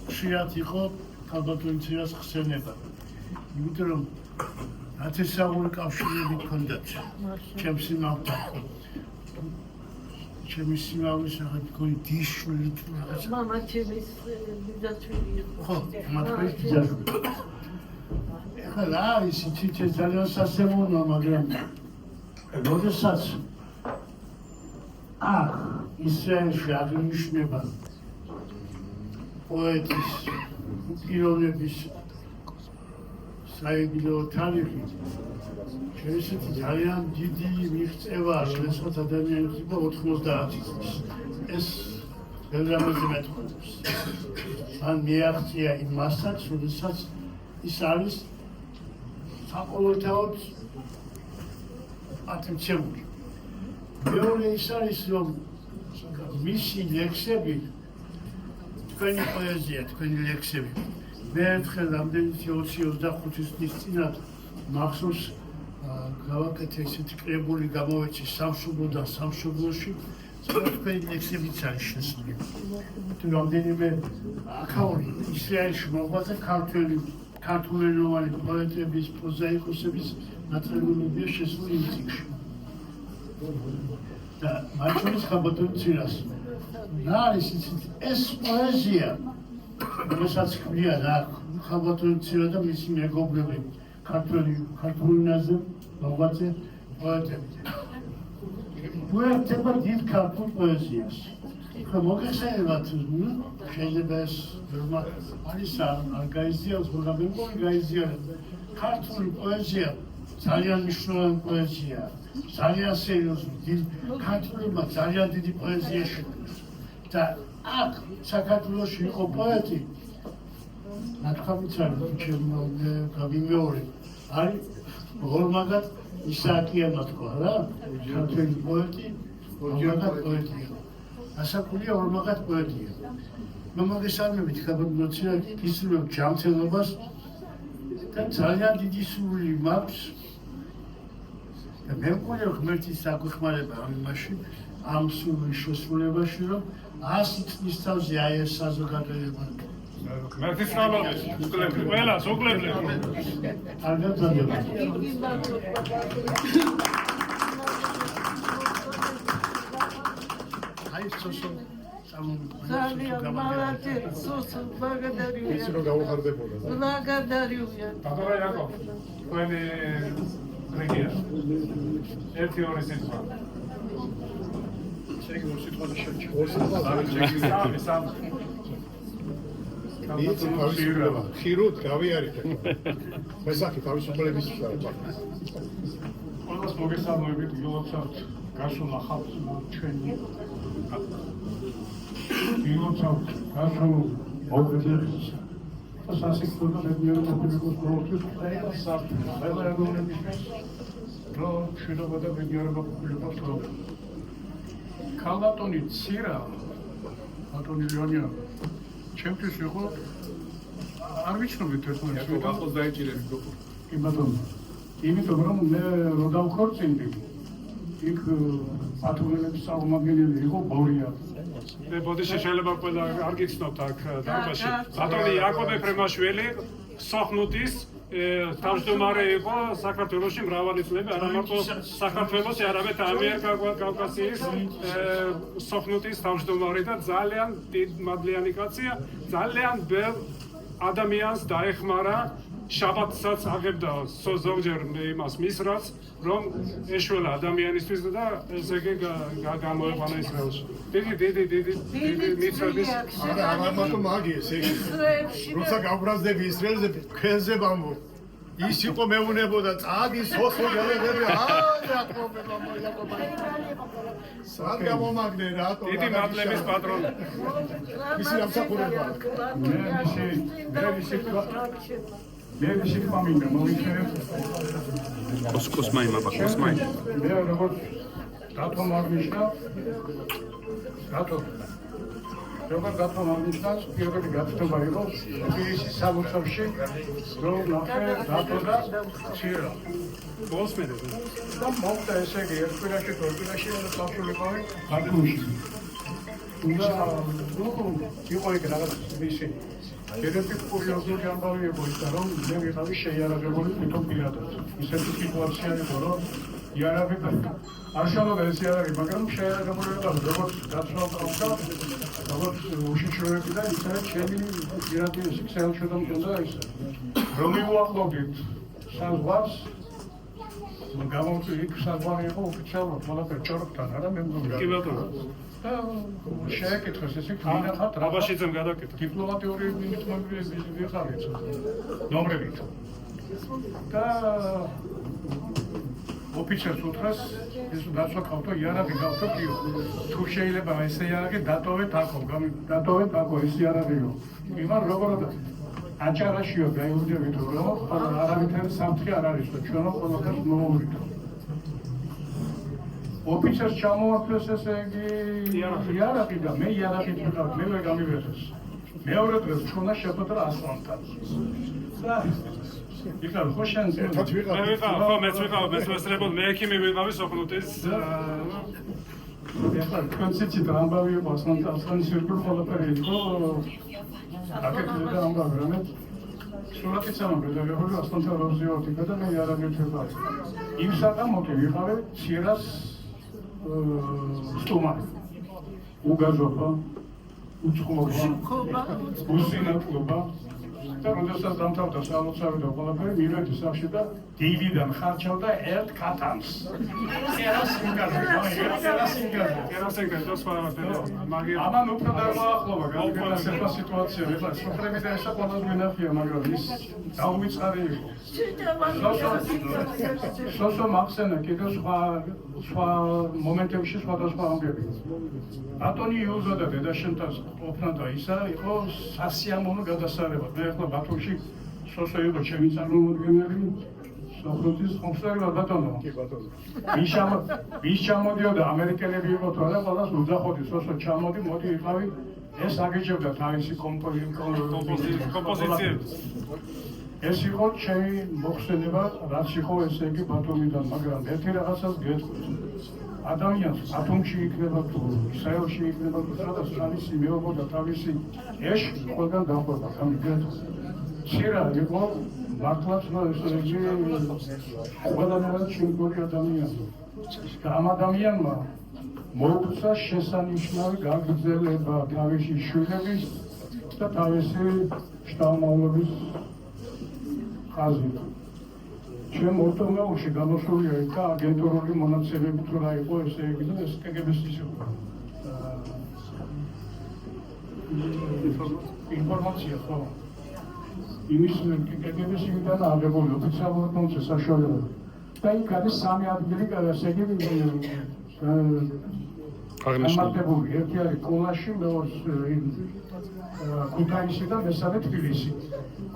ხშირად იყო ქალბატონი ცირას ხსენება. იმიტომ რომ ათასეული კავშირები ჰქონდათ ჩემს სიმამრთან. ჩემი სიმამრის რაღაც მგონი დიშვილი თუ რაღაცა. მამა ჩემის ბიძაშვილი იყო. ხო, მათთვის ბიძაშვილი. ეხლა ის ციცე ძალიან სასიამოვნოა, მაგრამ როდესაც ისრაელში აღინიშნება პოეტის პიროვნების საიდილო თარიღი, ესეთი ძალიან დიდი მიღწევა, როდესაც ადამიანს იყო 90 წლის. ეს ბევრამაზე მეტყველებს. მან მიაღწია იმასაც, როდესაც ის არის საყოველთაოდ ატემცებული. მეორე ის არის, რომ მისი ლექსები, თქვენი პოეზია, თქვენი ლექსები, მე ერთხელ რამდენი 20-25 წლის წინათ მახსოვს გავაკეთე ესეთი კრებული გამოვეცი სამშობლოდან სამშობლოში, თქვენი ლექსებიც არის შესული. რამდენიმე აქაური ისრაელში მოღვაწე ქართულენოვანი პოეტების, პროზაიკოსების ნაწარმოებებია შესული იმ წიგნში. და მათ შორის ქალბატონ ცირას. რა არის ეს პოეზია, რომელსაც ქმნიან ქალბატონ ცირა და მისი მეგობრები, ქართულენაზე მოღვაწე პოეტები. მოექცევა დიდ ქართულ პოეზიას. ხო, მოგეხსენებათ, შეიძლება ეს არის არ გაიზიაროს, მაგრამ მე მგონი გაიზიარებს. ქართული პოეზია ძალიან მნიშვნელოვანი პოეზიაა. ძალიან სერიოზული, ქართულებმა ძალიან დიდი პოეზია შექმნეს. და აქ საქართველოში იყო პოეტი, ნათქვამიცარი გავიმეორე, არის ღორმაგად ისააკიანმა თქვა რა, ქართველი პოეტი, ღორმაგად პოეტია. ასაკულია ორმაგად პოეტია. მე მოგესალმებით ქალბატონო ცირა, გისურვებ ჯანმრთელობას და ძალიან დიდი სურვილი მაქვს. მე მგონი რომ ღმერთის საქვეხმარება ამ იმაში, ამ სურვილის შესრულებაში, რომ 100 წლის თავზე აი ეს საზოგადოება. ღმერთის სწავლობთ, უკლებლი, ყველას უკლებლი. არ გაწოდებთ. აი სოსო ძალიან მალაჯე სოსო ბაგადარია. ის რო გაუხარდებოდა. ბაგადარია. ბატონო იაკო, თქვენი რეგია. ერთი ორი სიტყვა. შეგი ორ სიტყვაზე შეჭი. იცი თავისუფლება. ხირუთ გავიარეთ. მესახი თავისუფლების შესახებ. ყველას მოგესალმებით, გილოცავთ გასულ ახალს ჩვენი. გილოცავთ გასულ მოგზებს. სასიკვდილო რეგიონის პოლიტიკოს პროექტის ხელმძღვანელობის რო შედობა და რეგიონის პოლიტიკოს ქალბატონი ცირა ბატონი ლეონია ჩემთვის იყო არ ვიცნობთ ერთმანეთს რომ ახლოს დაიჭირები გოგო კი ბატონო იმიტომ რომ მე რო დავხორცინდი იქ ბატონელების წარმომადგენელი იყო ბორია მე ბოდიში შეიძლება ყველა არ გიცნობთ აქ დარბაზში ბატონი იაკობე ფრემაშვილი სოხნუტის თავმჯდომარე იყო საქართველოში მრავალი წლები არა მარტო საქართველოში არამედ ამიერკავკასიის სოხნუტის თავმჯდომარე და ძალიან მადლიანი კაცია ძალიან ბევრ ადამიანს დაეხმარა შაბათსაც აღებდა ზოგჯერ იმას მისრაც რომ ეშველა ადამიანისთვის და ესე იგი გამოეყვანა ისრაელში დიდი მიწების არა მარტო მაგია ესე იგი როცა გავბრაზდები ისრაელზე ქენზე ბამბო ის იყო მეუნებოდა წადის სოხო გელები სად გამომაგდე რატო დიდი მადლების პატრონი ისი ამსახურებაა მე ვიშიქ მამინდა მოვიქნებ კოსმაი მაბა კოსმაი მე როგორც დათო მარნიშნა დათო მარნიშნას პირველი გაცნობა იყო თბილისის სამუშაოში რომ ნახე დათო და ცირა მოსმენდა და მოვდა ესე იგი ერთგვარაში თორგვარაში სამშობლოები ბაქოში და იყო იქ რაღაც ისე ერთ-ერთი კურიოზული ამბავი იყო ის რომ მე ვიყავი შეიარაღებული თვითონ პირადად ისეთი სიტუაცია იყო რომ იარაღი არ შევიდა ეს იარაღი მაგრამ შეიარაღებული იყო როგორც დაცვავდა როგორც უშიშროები და ისე ჩემი პირადი სექციალში და ის რომ მივუახლოვდით საზღვარს გამოვწი იქ საზღვარი იყო ოფიციალურად ყველაფერი ჭოროხთან არა მე მგონი კი ბატონო შეეკითხეს ესე გინახავთ რაბაშიძემ გადაკეთა დიპლომატიური მინისტრები ვიხარით ნომრებით და ოფიცერს უთხრეს ეს დაცვა გავთო იარაღი გავთო კიო თუ შეიძლება ესე იარაღი დატოვეთ აქო დატოვეთ აქო ეს იარაღიო იმან როგორ აჭარაშიო გაიუძებით რომ არავითარი სამთხი არ არის და ჩვენ ყველაფერს მოვუვრითო ოფიცერს ჩამოაქვეს ესე იგი იარაღი და მე იარაღი ვიყავ მე ვერ გამივეცეს მეორე დღეს ჩვენა შეხვედრა ასლანთან იქნებ ხო შენ მე ვიყავ ხო მეც ვიყავ მეცვესრებოდ მე ექიმი ვიყავი სოხნუტის ეხლა კონცეცი და ამბავი იყო ასლანის ერთგულ ყველაფერი იყო აკეთებდა და ამბავი რამე სურათიც ამბობდა რომ ასლანთან როზიოთი და მე იარაღი ვიყავ იმ საკამოთი ვიყავი ცირას სტუმარი უგაზობა უცხობა უსინათლობა და როდესაც დამთავრდა სამოცავი და ყველაფერი მივედი სახში და დილიდან ხარჩავდა ერთ კატანს ამან უფრო დაამახლობა განსხვავებული სიტუაცია ეხლა სოფრები და ესა ყველას გვინახია მაგრამ ის დაუმიწყარი იყო სოსო მახსენა კიდევ სხვა მომენტებში სხვადასხვა ამბები ბატონი იუზო და დედაშენთან ყოფნა და ისა იყო სასიამოვნო გადასარევად მე ახლა ბათუმში სოსო იყო ჩემი წარმომადგენელი სოხნუტის ხომსტარება ბატონო კი ბატონო ვის ჩამოდიოდა ამერიკელები იყო თუ არა ყველას უძახოდი სოსო ჩამოდი მოდი იყავი ეს აგეჭებდა თავისი კომპოზიციები ეს იყო ჩემი მოხსენება რაც იყო ესე იგი ბათუმიდან მაგრამ ერთი რაღაცას გეტყვით ადამიანს ათომში იქნება თუ ისრაელში იქნება თუ სადაც თავისი მეუბნება და თავისი ეში ყველგან დახვდება გამიგეთ ცირა იყო მართლაც ესე იგი ყველანაირად შემდგარი ადამიანი და ამ ადამიანმა მოუწა შესანიშნავი გაგრძელება თავისი შვილების და თავისი შთამომავლობის ხაზით ჩემ ორტომეულში გამოსულია იქ აგენტურული მონაცემები თუ რა იყო ესე იგი და ეს კგბ-ის იყო ინფორმაცია ხო? იმის კგბ-ს იმიდან აღებული ოფიციალურად მომწე საშუალება. და იქ არის სამი ადგილი, ესე იგი გამარტებული. ერთი არის კულაში, მეორე ქუთაისი და მესამე თბილისი.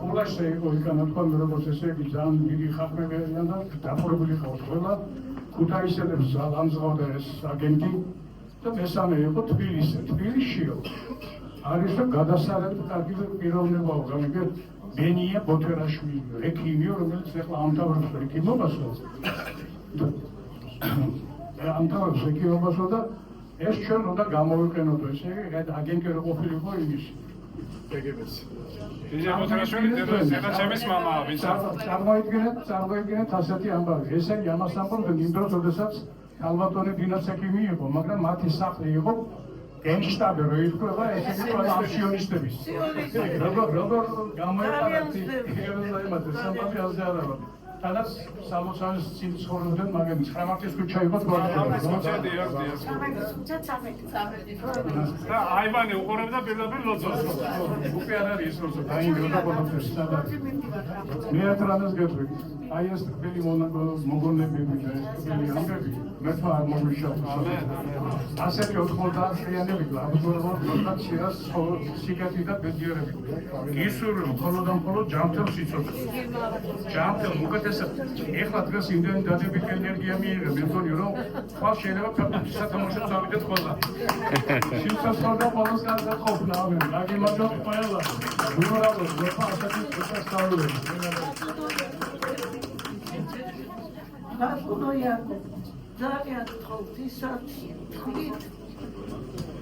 კულაში იყო განათქვამი, როგორც ესე იგი ძალიან დიდი ხალხები არიან და დაპყრობილი ყავთ ყველა. ქუთაისელებს ამზღავნდა ეს აგენტი და მესამე იყო თბილისი. თბილისშიო არის და გადასარევი კარგი პიროვნებაა, გამიგეთ ბენია ბოთერაშვილი, ექიმიო, რომელიც ახლა ამთავრებს ექიმობასო. ამთავრებს ექიმობასო და ეს ჩვენ უნდა გამოვიყენოთ, ესე იგი აგენტი რო ყოფილიყო იმის კგბ-ს. ბენია ბოთერაშვილი ზედა ჩემის მამაა, ვინც წარმოიდგინეთ ასეთი ამბავი. ესე იგი ამას ამბობენ იმ დროს, როდესაც ალბათონი დინას ექიმი იყო, მაგრამ მათი სახლი იყო გენშტაბი რო ითქვა, ესე იგი ყველა სიონისტების. როგორ გამოიყენეთ იერუსალიმად სამბავი ასე არა. თანაც 60-ის წინ ცხოვრობდნენ, მაგრამ 19 ქუჩა იყო თვალყურები. და აივანი უყურებდა პირდაპირ ლოცვას. უკვე არ არის ის ლოცვა, დაინგრა ყველაფერს სადაც. მე ათრანას გეტყვი. აი ეს თბილი მოგონებები და ეს თბილი ამბები მე თვითონ არ მომიშავდა. ასეთი 90-იანები გლაბზურებოდ მოხდა შიას სიკეთი და ბედიერები. ისური მხოლოდ და მხოლოდ ჯანმრთელ სიცოცხლეს. ჯანმრთელ უკეთესად ეხლა დღეს იმდენი დადებითი ენერგია მიიღებ, მე მგონი რომ ხვალ შეიძლება ფაქტობრივად სათამაშო წავიდეთ ყველა. სიცოცხლე ყველას კარგად ყოფნა, ამენ. დაგიმარჯვოთ ყველა. უბრალოდ ვეფა ასეთი შესაძლებელი. ბატონოია ძალიან გთხოვთ ისაც თქვით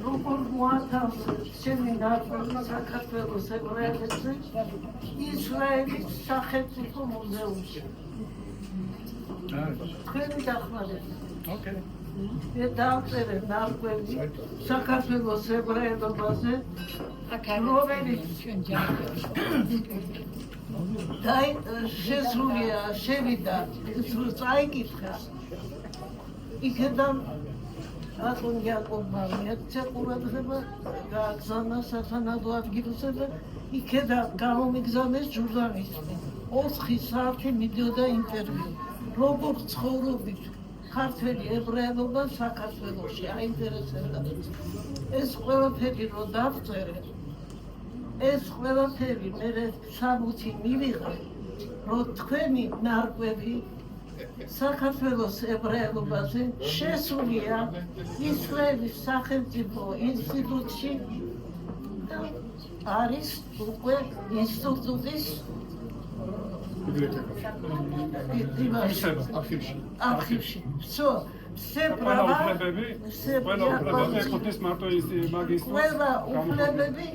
როგორ მოათავსეთ ჩემი ნაყოფი საქართველოს ებრაელებზე ისრაელის სახელმწიფო მუზეუმში. თქვენი დახმარებით. ოკეი. მე დავწერე ნარკვევი საქართველოს ებრაელობაზე, რომელიც შესულია, შევიდა, წაიკითხა. იქედან აკონ იაკობმა მიეცა ყურადღება, გააგზავნა სათანადო ადგილზე და იქედან გამომიგზავნეს ჟურნალისტი. 4 საათი მიდიოდა ინტერვიუ. როგორ ცხოვრობით ქართველი ებრაელობა საქართველოში აინტერესებდა. ეს ყველაფერი რო დავწერე, ეს ყველაფერი მე 60 მივიღე, რომ თქვენი ნარკვევი საქართველოს ებრაელობაზე შესულია ისრაელის სახელმწიფო ინსტიტუტში და არის უკვე ინსტიტუტის არქივში. Всё. Все права, все ყველა უფლებები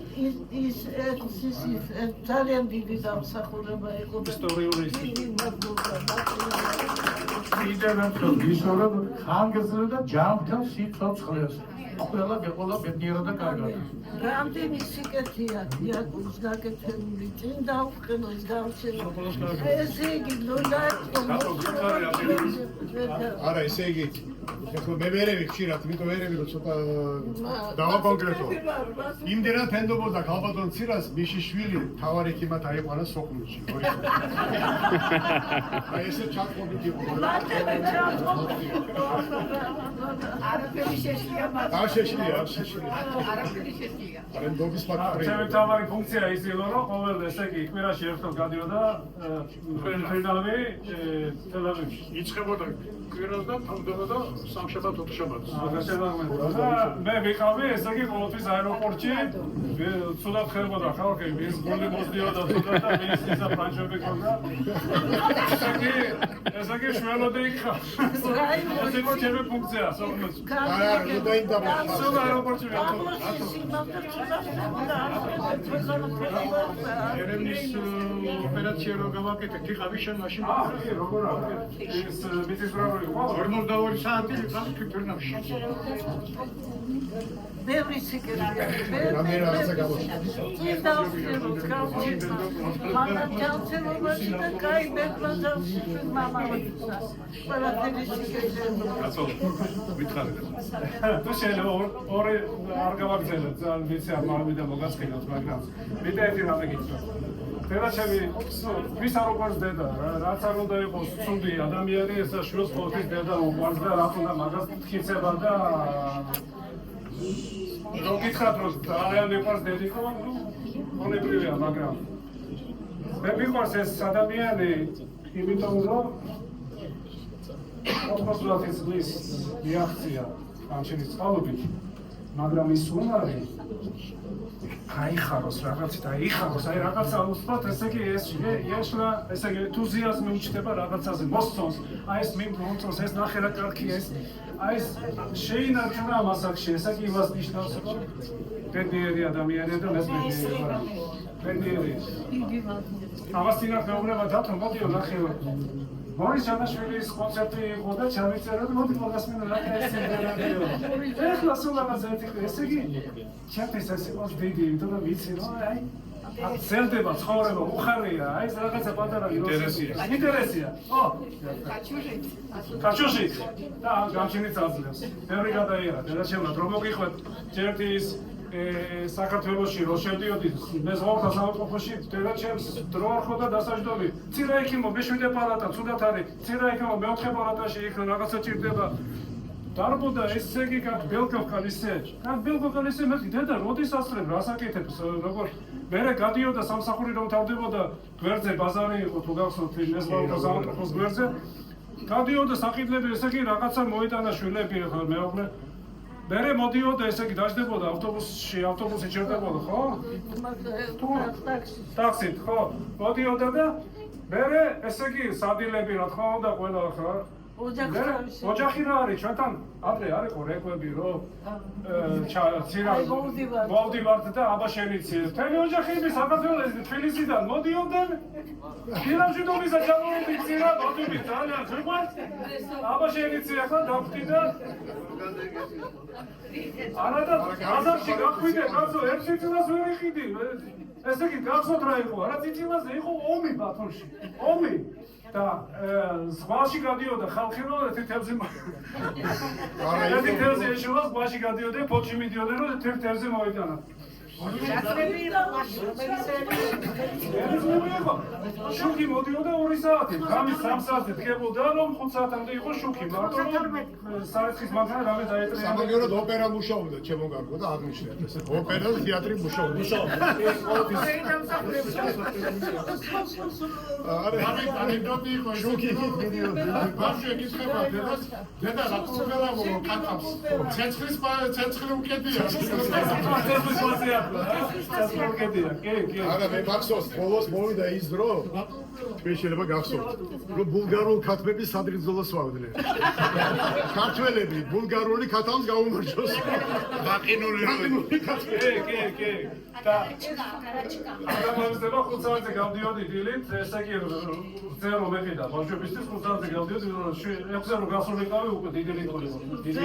ის ძალიან დიდი დამსახურება იყო ისტორიული ისტორიული ისტორიული ხანგრძლივ და ჯანმრთელ სიცოცხლეს ყველა გეყოლა ბედნიერა და კარგად. რამდენი სიკეთეა იაკობს გაკეთებული, წინ დავყენოს გავჩენო. ესე იგი არა, ესე იგი ეხლა მე ვერევი ხშირად, იმიტომ ვერევი რომ ცოტა დავაკონკრეტო. იმდენად ფენდობოდა ქალბატონ ცირას მიში შვილი თავარი ქიმად აიყვანა სოხუმში. აი ესე ჩატყობი იყო. არაფერი შეშლია მათ. არ შეშლია. არაფერი შეშლია. არენდობის ფაქტორი. ჩემი თავარი ფუნქცია ის იყო, რომ ყოველ ესე იგი კვირაში ერთხელ გადიოდა ფინალები თელავივში. იწყებოდა კვირას და თავდებოდა სამშაბათ ოთხშაბათს. მე ვიყავი ესე იგი ყოველთვის აეროპორტში, ცუდად ხერხდა ხალხი, ვის გული მოსდიოდა ცუდად და ვის ისა ფრანჩები ქონდა. ესე იგი შველოდი იქა. ეს იყო ჩემი ფუნქცია სოფლში. არა, ნუ დაინდაბა. სულ აეროპორტში ვიყავ. ერევნის ოპერაცია რო გავაკეთე, ხიყავი შენ მაშინ. როგორ არის? ის მიწის ბრალი იყო? 42 საათი ვიყავ თვითონავში. ბევრი სიკეთეა. რამე რაღაცა გამოჩნდა. ის დავწეროთ გავჩენო. მაგრამ ჯანმრთელობაში და კაი მეკლაზავში ყველაფერი შეგეძლო. კაცო, მითხარით. თუ შეიძლება ორი არ გავაგზავნოთ, ძალიან ვიცი არ მოვიდა მოგაწყინოთ, მაგრამ მიდაეთი რამე გითხრა. დედაჩემი, ვის არ უყვარს დედა, რაც არ უნდა იყოს ცუდი ადამიანი, ესა შვილს ყოველთვის დედა უყვარს და რაც უნდა მაგას თქიცება და რომ გითხრათ, რომ ძალიან მიყვარს დედიკო, მონებრივია, მაგრამ მე მიყვარს ეს ადამიანი, იმიტომ რომ 90 წლის მიაღწია ამჩენის წყალობით, მაგრამ ის უნარი აიხაროს რაღაცით, აიხაროს, აი რაღაცა უსწრაფად, ესე იგი ესლა, ესე იგი ენთუზიაზმი უჩნდება რაღაცაზე, მოსწონს, აი ეს მომწონს, ეს ნახე რა კარგია ეს, აი ეს შეინარჩუნა ამ ასაკში, ესე იგი იმას ნიშნავს, რომ ბედნიერი ადამიანია და მეც ბედნიერი ვარ. ბედნიერი. ამას წინათ მეუბნება დათო, მოდიო ნახევარ. მორის ჯანაშვილის კონცერტი იყო და ჩავიწერა და მოდი მოგასმინო რა ეს ინტერვიუ. ეხლა სულ ამაზე ერთი ესე იგი ჩემთვის ეს იყო დიდი, იმიტომ რომ ვიცი რომ აი წერდება ცხოვრება უხარია, აი ეს რაღაცა პატარა ინტერესია. ო, კაჩუჟი. და გამჩენიც აძლევს. ბევრი გადაიერა, დედაჩემად რომ მოგიხვეთ ჯერტი ის საქართველოში რო შევდიოდი მე ზღვართა საავადმყოფოში დედაჩემს დრო არ ხვდა დასაჯდომი ცირა იქიმო მეშვიდე პალატა ცუდად არის ცირა იქიმო მეოთხე პალატაში იქ რაღაცა ჭირდება დარბოდა ესე იგი კაც ბელგოვკალისე მე დედა როდის ასწრებ რას აკეთებს როგორ მერე გადიოდა სამსახური რომ თავდებოდა გვერდზე ბაზარი იყო თუ გახსოვთ მე ზღვართა საავადმყოფოს გვერდზე გადიოდა საყიდლები ესე იგი რაღაცა მოიტანა შვილები ხა მეუღლე მერე მოდიოდა ესე იგი დაждდებოდა ავტობუსი ჭირდებოდა ხო? ტაქსით ხო? მოდიოდა და მერე ესე იგი სადილები რა თქმა უნდა ყველა ხარ ოჯახი რა არის ჩვენთან ადრე არ იყო რეკვები რომ ცირა მოვდივართ და აბაშენიცი მთელი ოჯახები საქართველოს თბილისიდან მოდიოდნენ ფინანსიდობისა ჩამოვიდი ცირა მოდივი ძალიან ზღვართ აბაშენიცი ახლა დავხვიდა არა და ბაზარში გახვიდე კაცო ერთი წელს ვერ იყიდი ესე იგი გახსოვთ რა იყო არა წიწილაზე იყო ომი ბათუმში ომი და ზღვაში გადიოდა ხალხი რომ ერთი თევზი ერთი თევზი ეშოვა ზღვაში გადიოდა ფოჩი მიდიოდა რომ ერთი თევზი მოიტანა შუქი მოდიოდა 2 საათი გამის 3 საათი დგებოდა რომ 5 საათამდე იყო შუქი მარტო სარიცხის მანქანა რამე დაეტრია სამაგიეროდ ოპერა მუშაობდა ჩემო გარკვეულ და აღნიშნეთ ესე ოპერა და თეატრი მუშაობდა არა ანეკდოტი იყო შუქი მიდიოდა ბავშვი ეკითხება დედა რა თქმა უნდა კატავს ცეცხლი უკეთია არა მე მახსოვს ბოლოს მოვიდა ის დრო თქვენ შეიძლება გახსოვთ რომ ბულგარულ ქათმები სადღეგრძელოს ვავდნენ ქართველები ბულგარული ქათამს გაუმარჯოს დაყინული კი და ადამიანებმა 5 საათზე გავდიოდი დილით ესე იგი ზერო მეყიდა ბავშვებისთვის 5 საათზე გავდიოდი 6-ზე რომ გასულიყავი უკვე დიდი ლიტორი დიდი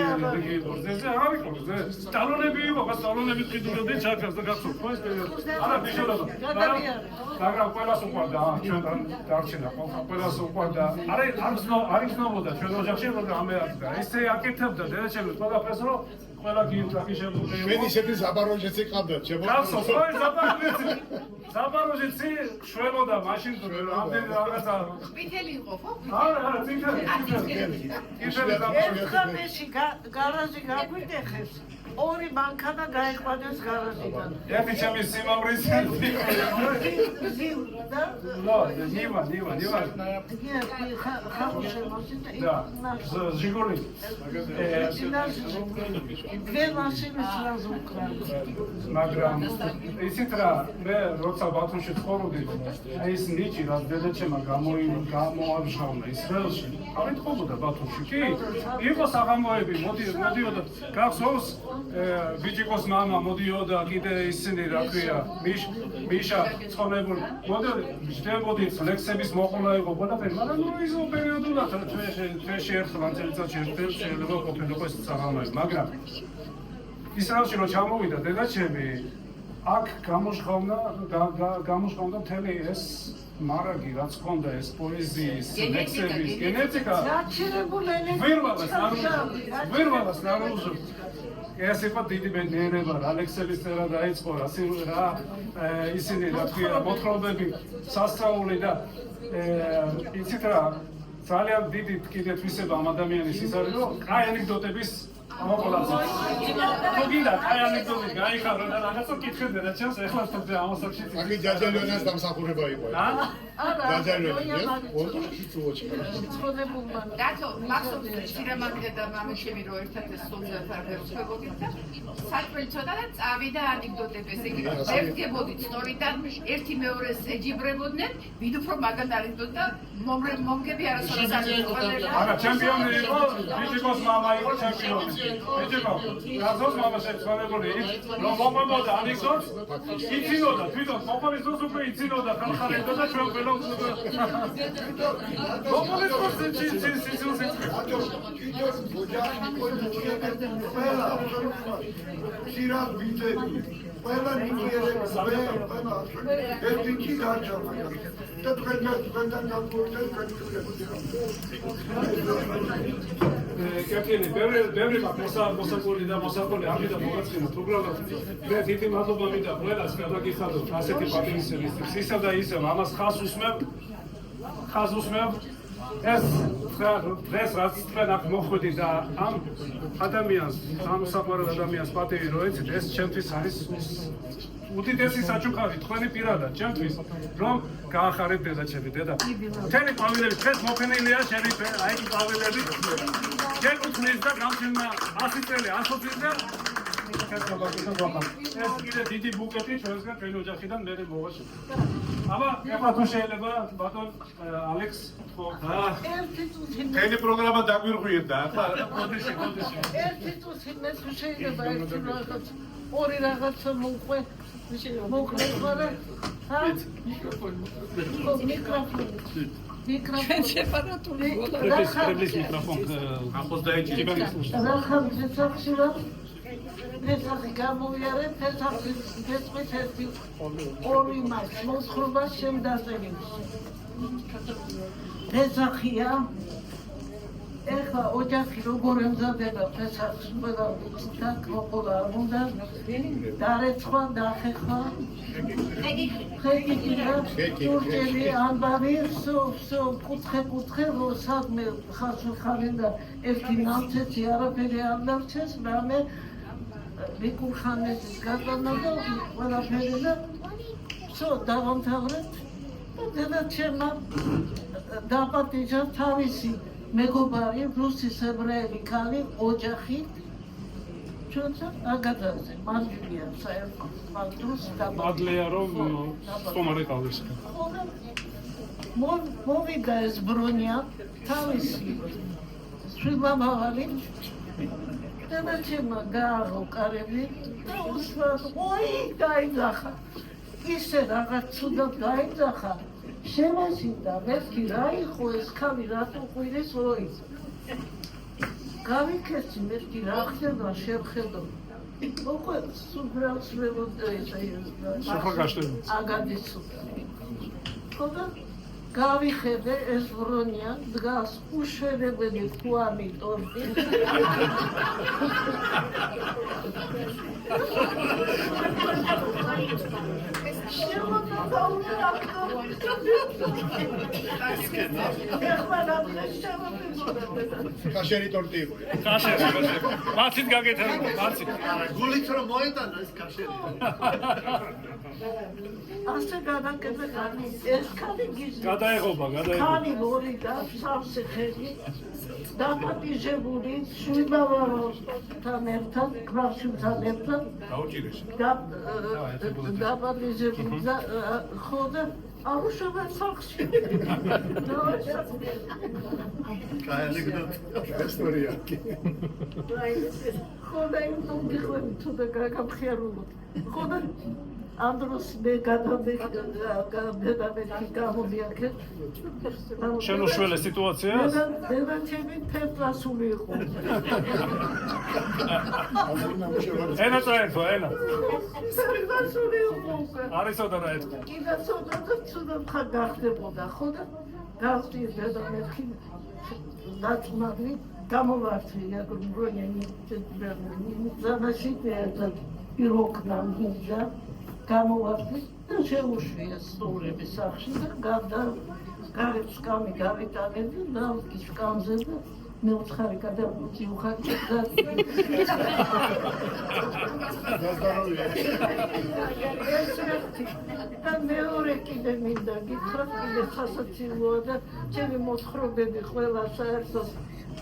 იყო ზე არ იყო ზე სტალონები იყო სტალონები ყიდულობდი ჩაქას და გახსოვთ ხო ეს არა ბიჭებო მაგრამ ყველას უყვარდა ჩვენთან დარჩენა ყველას უყვარდა არ იცნობოდა ჩვენ ოჯახში რომ ამეარდა ესე აკეთებდა დედაჩემი ყველაფერს რომ ყველა გიუტაკი შემოგვიყვება ჩვენ ისეთი ზაბაროჟეც იყავდათ ჩემო გახსოვთ ხო ზაბაროჟეცი შვებოდა მაშინ რამდენი რაღაცა სპიტელი იყო ხო არა წითელი ეს გარაჟი გაგვიდეხეს ორი მანქანა გაიყვანეს გარაჟიდან. ერთი ჩემი სიმამრის ერთი. ნივა. და ჟიგული. две машины сразу украли. მაგრამ ისეთ რა მე როცა ბათუმში ცხოვრობდი აი ეს ნიჭი რაც დედაჩემმა გამოამშავნა ისრაელში არ ეთქობოდა ბათუმში კი იყო საღამოები მოდიოდა გახსოვს ბიჭიკოს მამა მოდიოდა კიდე ისინი რა ქვია მიშა ცხონებული მოდიოდი ლექსების მოყოლა იყო ყველაფერი მაგრამ ნუ ის პერიოდულად ჩვენში ერთხელ წელიწადში ერთ შეიძლება ყოფილიყო ეს საღამოები მაგრამ ისრაელში რომ ჩამოვიდა დედაჩემი აქ გამოჟღავნა მთელი ეს მარაგი, რაც ჰქონდა ეს პოეზიის, ლექსების, გენეტიკა. ვირვალას ნარუჟო. ეს იყო დიდი ბედნიერება, რა ლექსების წერა დაიწყო, რა ისინი რა ქვია, მოთხრობები, სასწაული და იცით რა, ძალიან დიდი კიდე თვისება ამ ადამიანის ის არის, რომ კაი ანეკდოტების ამოყოლაზე. თუ გინდა კაი ანეკდოტი გაიხარო და რაღაცა კითხებდა რა ჩემს ეხლა ვთქვი ამასაკში. აგი ჯაჯალიონას დამსახურება იყო. ჯაჯალიონი, ორთოქში წუოჩი. რატო მახსოვს ჩირამანდა და მამიშევი რო ერთად ეს სულზე ფარგებობდით და საჭმელი ცოტა და წავიდა ანეკდოტებს იგი ერთგებოდით სწორიდან ერთი მეორეს ეჯიბრებოდნენ ვინ უფრო მაგად ანეკდოტა და მომგები არასოდეს ანეკდოტები არა ჩემპიონი იყო ბიჭიკოს მამა იყო ჩემპიონი ბიჭიკო გაზოს მამა შეცვალებული რომ მომბოდა ანეკდოტს იცინოდა თვითონ მომბოლის დროს უკვე იცინოდა ხალხარებდა და ჩვენ ყველა მომბოლის დროს Sirat bitedi. Ყველა ნიჭიერებს ერთი კი გარჩავა. და თქვენთან გამოვიდა კეთილი, ბევრი მოსაკვული და მოსაკვული ამიდა მოგაწყინოთ. უბრალოდ მე დიდი მადლობა მინდა ყველას გადაგიხადოთ ასეთი პატივისცემისთვის. ისა და ისევ ამას ხაზს უსმევ. ეს დღეს რაც თქვენ აქ მოხვედით და ამ ადამიანს, ამ საყვარელ ადამიანს პატივი რო ეცით, ეს ჩემთვის არის უდიდესი საჩუქარი თქვენი პირადად ჩემთვის, რომ გაახარებ დედაჩემი, დედა. მთელი ყვავილები დღეს მოფენილია შენი აი ყვავილები. შეგუქმნის და გამჩენმა 100 წელი 100 წელი და ეს კიდე დიდი ბუკეტი ჩვენსგან ჩვენი ოჯახიდან მე მოვაშენ. აბა, ეხლა თუ შეიძლება ბატონ ალექს ხო? ხელი პროგრამა დაგვირღვიეთ და ახლა მოდიში. ერთი წუთი მე შეიძლება ერთი რაღაც ორი რაღაცა მოყვე მოკლე ხარა მიკროფონი შეპარატული პრებლის მიკროფონ ახოს დაიჭირე რახან შეცახშირა ფესახი გამოვიარე ფესახი ფესხით ერთი ორი მას მოსხრობა შემდასწრებს ფესახია ეხლა ოჯახი როგორ ემზადება ფესახს ყველა და კოპოლა უნდა დარეცხვა დახეხვა ხეკიკირა თურჭელი ამბავი სო კუთხე რო სადმე ხასუხავენ და ერთი ნამცეცი არაფერი არ დარჩეს რამე ვიკურხანეთის გატანა და ყველაფერი და სო დავამთავრეთ და დედაჩემმა დაპატიჟა თავისი მეგობარი რუსის ებრაელი ქალი ოჯახი ჩვენს აგადაზე მანდლია საერთოდ მანდრუს მადლია რომ სტომარე ყავდეს მოვიდა ეს ბრონია თავისი შვილმამავალი დედაჩემმა გააღო კარები და უშუალოდ ოი დაიძახა ისე რაღაც ცუდად დაიძახა შემაშინდა მეთქი რა იყო ეს ქალი რატო ყვირის ოი გავიქეცი მეთქი რა ხდება შევხედო უკვე სუბრავს მევოდეა აგადის ხოდა გავიხედე ეს ბრონია დგას უშვერებელი ფუანი ტორტი კაშერი ტორტი იყო. კაშერი. მაცით გაკეთებია, მაცით. გულით რომ მოედანა ეს კაშერი. ასე გადაკეთდა ეს ქალი გიზი. გადაეღობა. ქალი მორი და სავსე ხელი დაპატიჟებული შვილმამალთან ერთად, გრაფშვილთან ერთად დაუჭირეს. დაპატიჟებული და ხოდა აუშვა სახში. კაი ანეკდოტა. ისტორია. ხოდა იმ თუნდიხები თუ და გაგამხიარულო. ხოდა ამ დროს მე გადამეკი გამოდიახეთ. შენ უშველე სიტუაციას? მე ჩემი ფერფლასული იყო. ენა წაერთვა, ენა. ფერფლასული იყო. არის ოდარა ეთქვა. კიდე ცოტა ხარ გახდებოდა, ხო და გავწი დედამეთქი დაწმარი გამოვართი აგრონიანი ზანაში ერთად იროქნა მიდა გამოვართი და შეუშვია სტოლები სახში და გარეთ სკამი გავიტანები და სკამზე და მეუცხარი გადავწი უხარჭე და და მეორე კიდე მინდა გითხრათ კიდე სასაცილოა და ჩემი მოთხრობები ყველა საერთოდ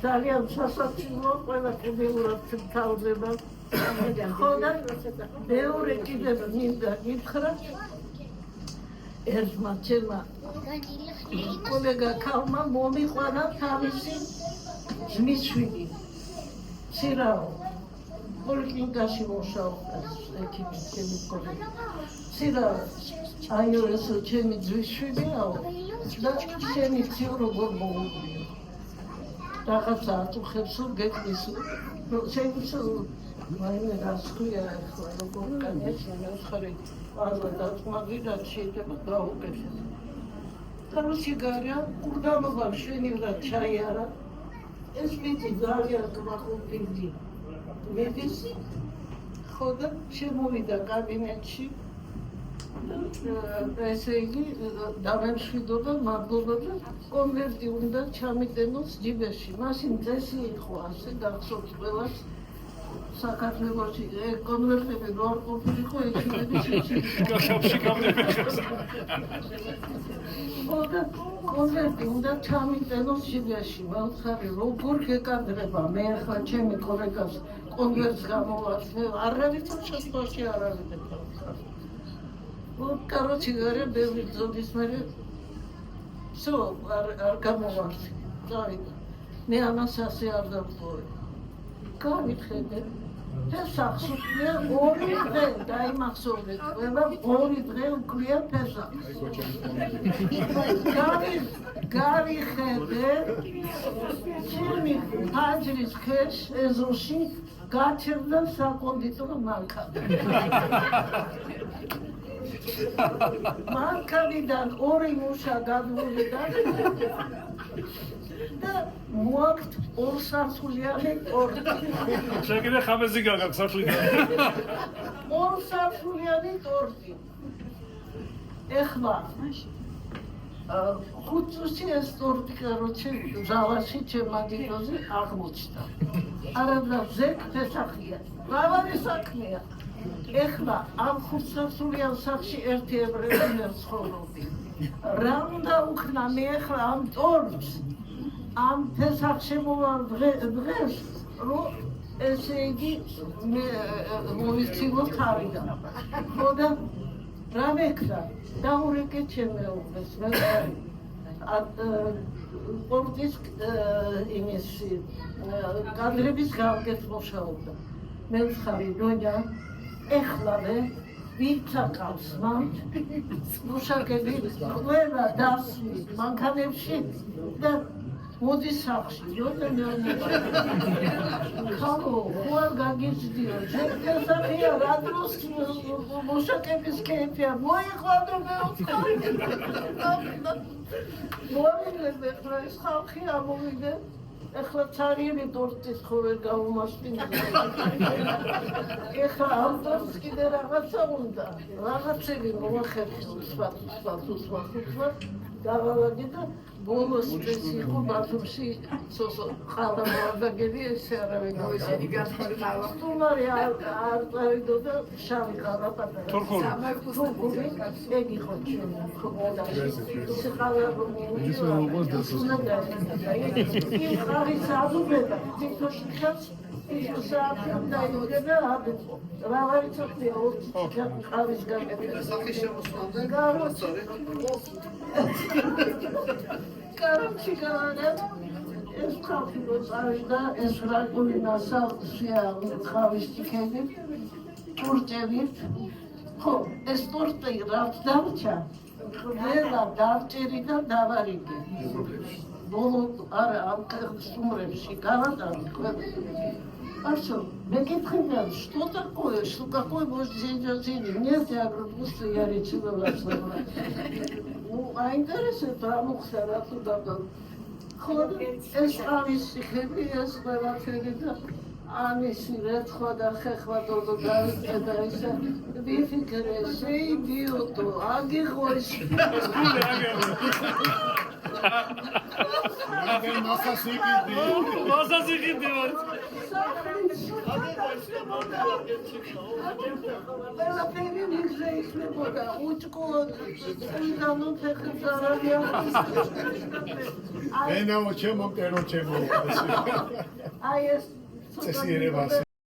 ძალიან სასაცილოა ყველა კუბიურად თავდება ხო და მეორე კიდე მინდა გითხრათ ერთმა ჩემმა კოლეგა ქალმა მომიყვანა თავისი ძმის შვილი ცირაო პოლიკლინიკაში მუშაობდა ექიმი ჩემი კოლეგა ცირაო აიო ეს ჩემი ძმის შვილია და შენი ცივ როგორ მოუგრიო რაღაცა აწუხებსო გეკნის შენიცო მაინე გასხვია ახლა როგორ კანეჩი მეუცხარი პარლა დაწმაგი და შეიძლება გაუკეთეს კაროჩი გარია კურდამობა შენივრად ჩაიარა ეს ვიცი ძალიან გმახუპინდი მედის ხო და შემოვიდა კაბინეტში ესე იგი დამემშვიდობა მადლობა და კონვერტი უნდა ჩამიტენოს ჯიბეში მაშინ წესი იყო ასე გახსოვთ ყველას საქართველოში კონვერტები რო არ ყოფილიყო ექიმები კახაბში გამდებეხეს კონვერტი უნდა ჩამიტენოს ჯიბეში მოვხარი როგორ გეკადრება მე ახლა ჩემი კოლეგას კონვერტს გამოვარდე არავითარ შემთხვევაში არ ავიდებ короче говоря ბევრი ძოდის მერე всё არ გამოვარდე დავით მე ამას ასე არ დავყოლე გავიხედე ფესახს უკვე 2 დღე დაიმახსოვრეთ ყველა 2 დღე უკრია ფესახს გავიხედე ჩემი აჯრის ხეშ ეზოში გაჩერდა საკონდიტრო მარკა მარკავიდან 2 მუშა გადმოვიდა და მოაქვთ 2 სართულიანი ტორტი. შეგიძლია ხამეზე გაგაქვს სართულიდან. 2 სართულიანი ტორტი. ეხლა 5 წუთი ეს ტორტი короче ზავაში ჩემადიდოზე აღმოჩნდა. არადა ზეკ ფესახია. რავარი საქმეა. ეხლა ამ 5 სართულიან სახლში ერთი ებრაელი ვერ ცხოვრობდი. რა უნდა უხნა მე ეხლა ამ ტორტს ამ ფესახ შემოვალ დღეს რომ ესე იგი მე მოვიცილო თავიდან ხო და რა მეკდა დაურეკე ჩემეობას პორტის იმის კადრების გავგეთ მუშაობდა მე ვხარი დონია ეხლავე ვიცაკავს მან მუშაკები ყველა დასმის მანქანებში და მოდის სახში, როცა ხალო, ხوار გაგიჭდიო, შეფასებია რა დროს მუშაკების კეფია, მოიყვანო მე უცხოური. მოიგებე რა ის ხალხი ამოვიდე, ეხლა ცარიელი ტორტის ხო ვერ გავუმასპინე. ეხლა ამ ტორტს კიდე რაღაცა უნდა, რაღაცები მოახერხო სხვა. დავალაგე და ბოლოს ეს იყო ბათუმში ხალხა მოაგდაგები ესე არავინ ისეთი გასხმავა თუმარი არ წავიდოდა შავი ყავა პატარა თურქული ეგ იყო ჩემი ხომოდაში სიყავა ის როგორც დასუსტდა იმ ხარის აზუბება თვითონ ხალხს ის საათი დაიგებდა აბეთო რავარი წოხია ხარის გაკეთება სახის შემოსვლამდე გაროცი კაროჩი განა ეს ხალხი წავიდა ეს რაკულინა სახშია ხავის ტიქები ტურჭებით ხო, ეს ტორტი რაც დარჩა, ყველა დავჭერი და დავარიგე. ბოლო არა ამ სტუმრებში გავატარდი ყველა. Хорошо, мекითხება, что такое, что какой может день рождения? Нет, я говорю, просто я решила вас собрать. Ну, а интересно, потому что я туда был. Ход, ეს არის შეხები, ეს ყველაფერი და ამისი რეცხვა და ხეხვა დოდო დავიწყე და ესე ვიფიქრე, შეიდიოტო, აგიღო ეს ენაო ჩემო მტერო ჩემო აი ეს წესიერებას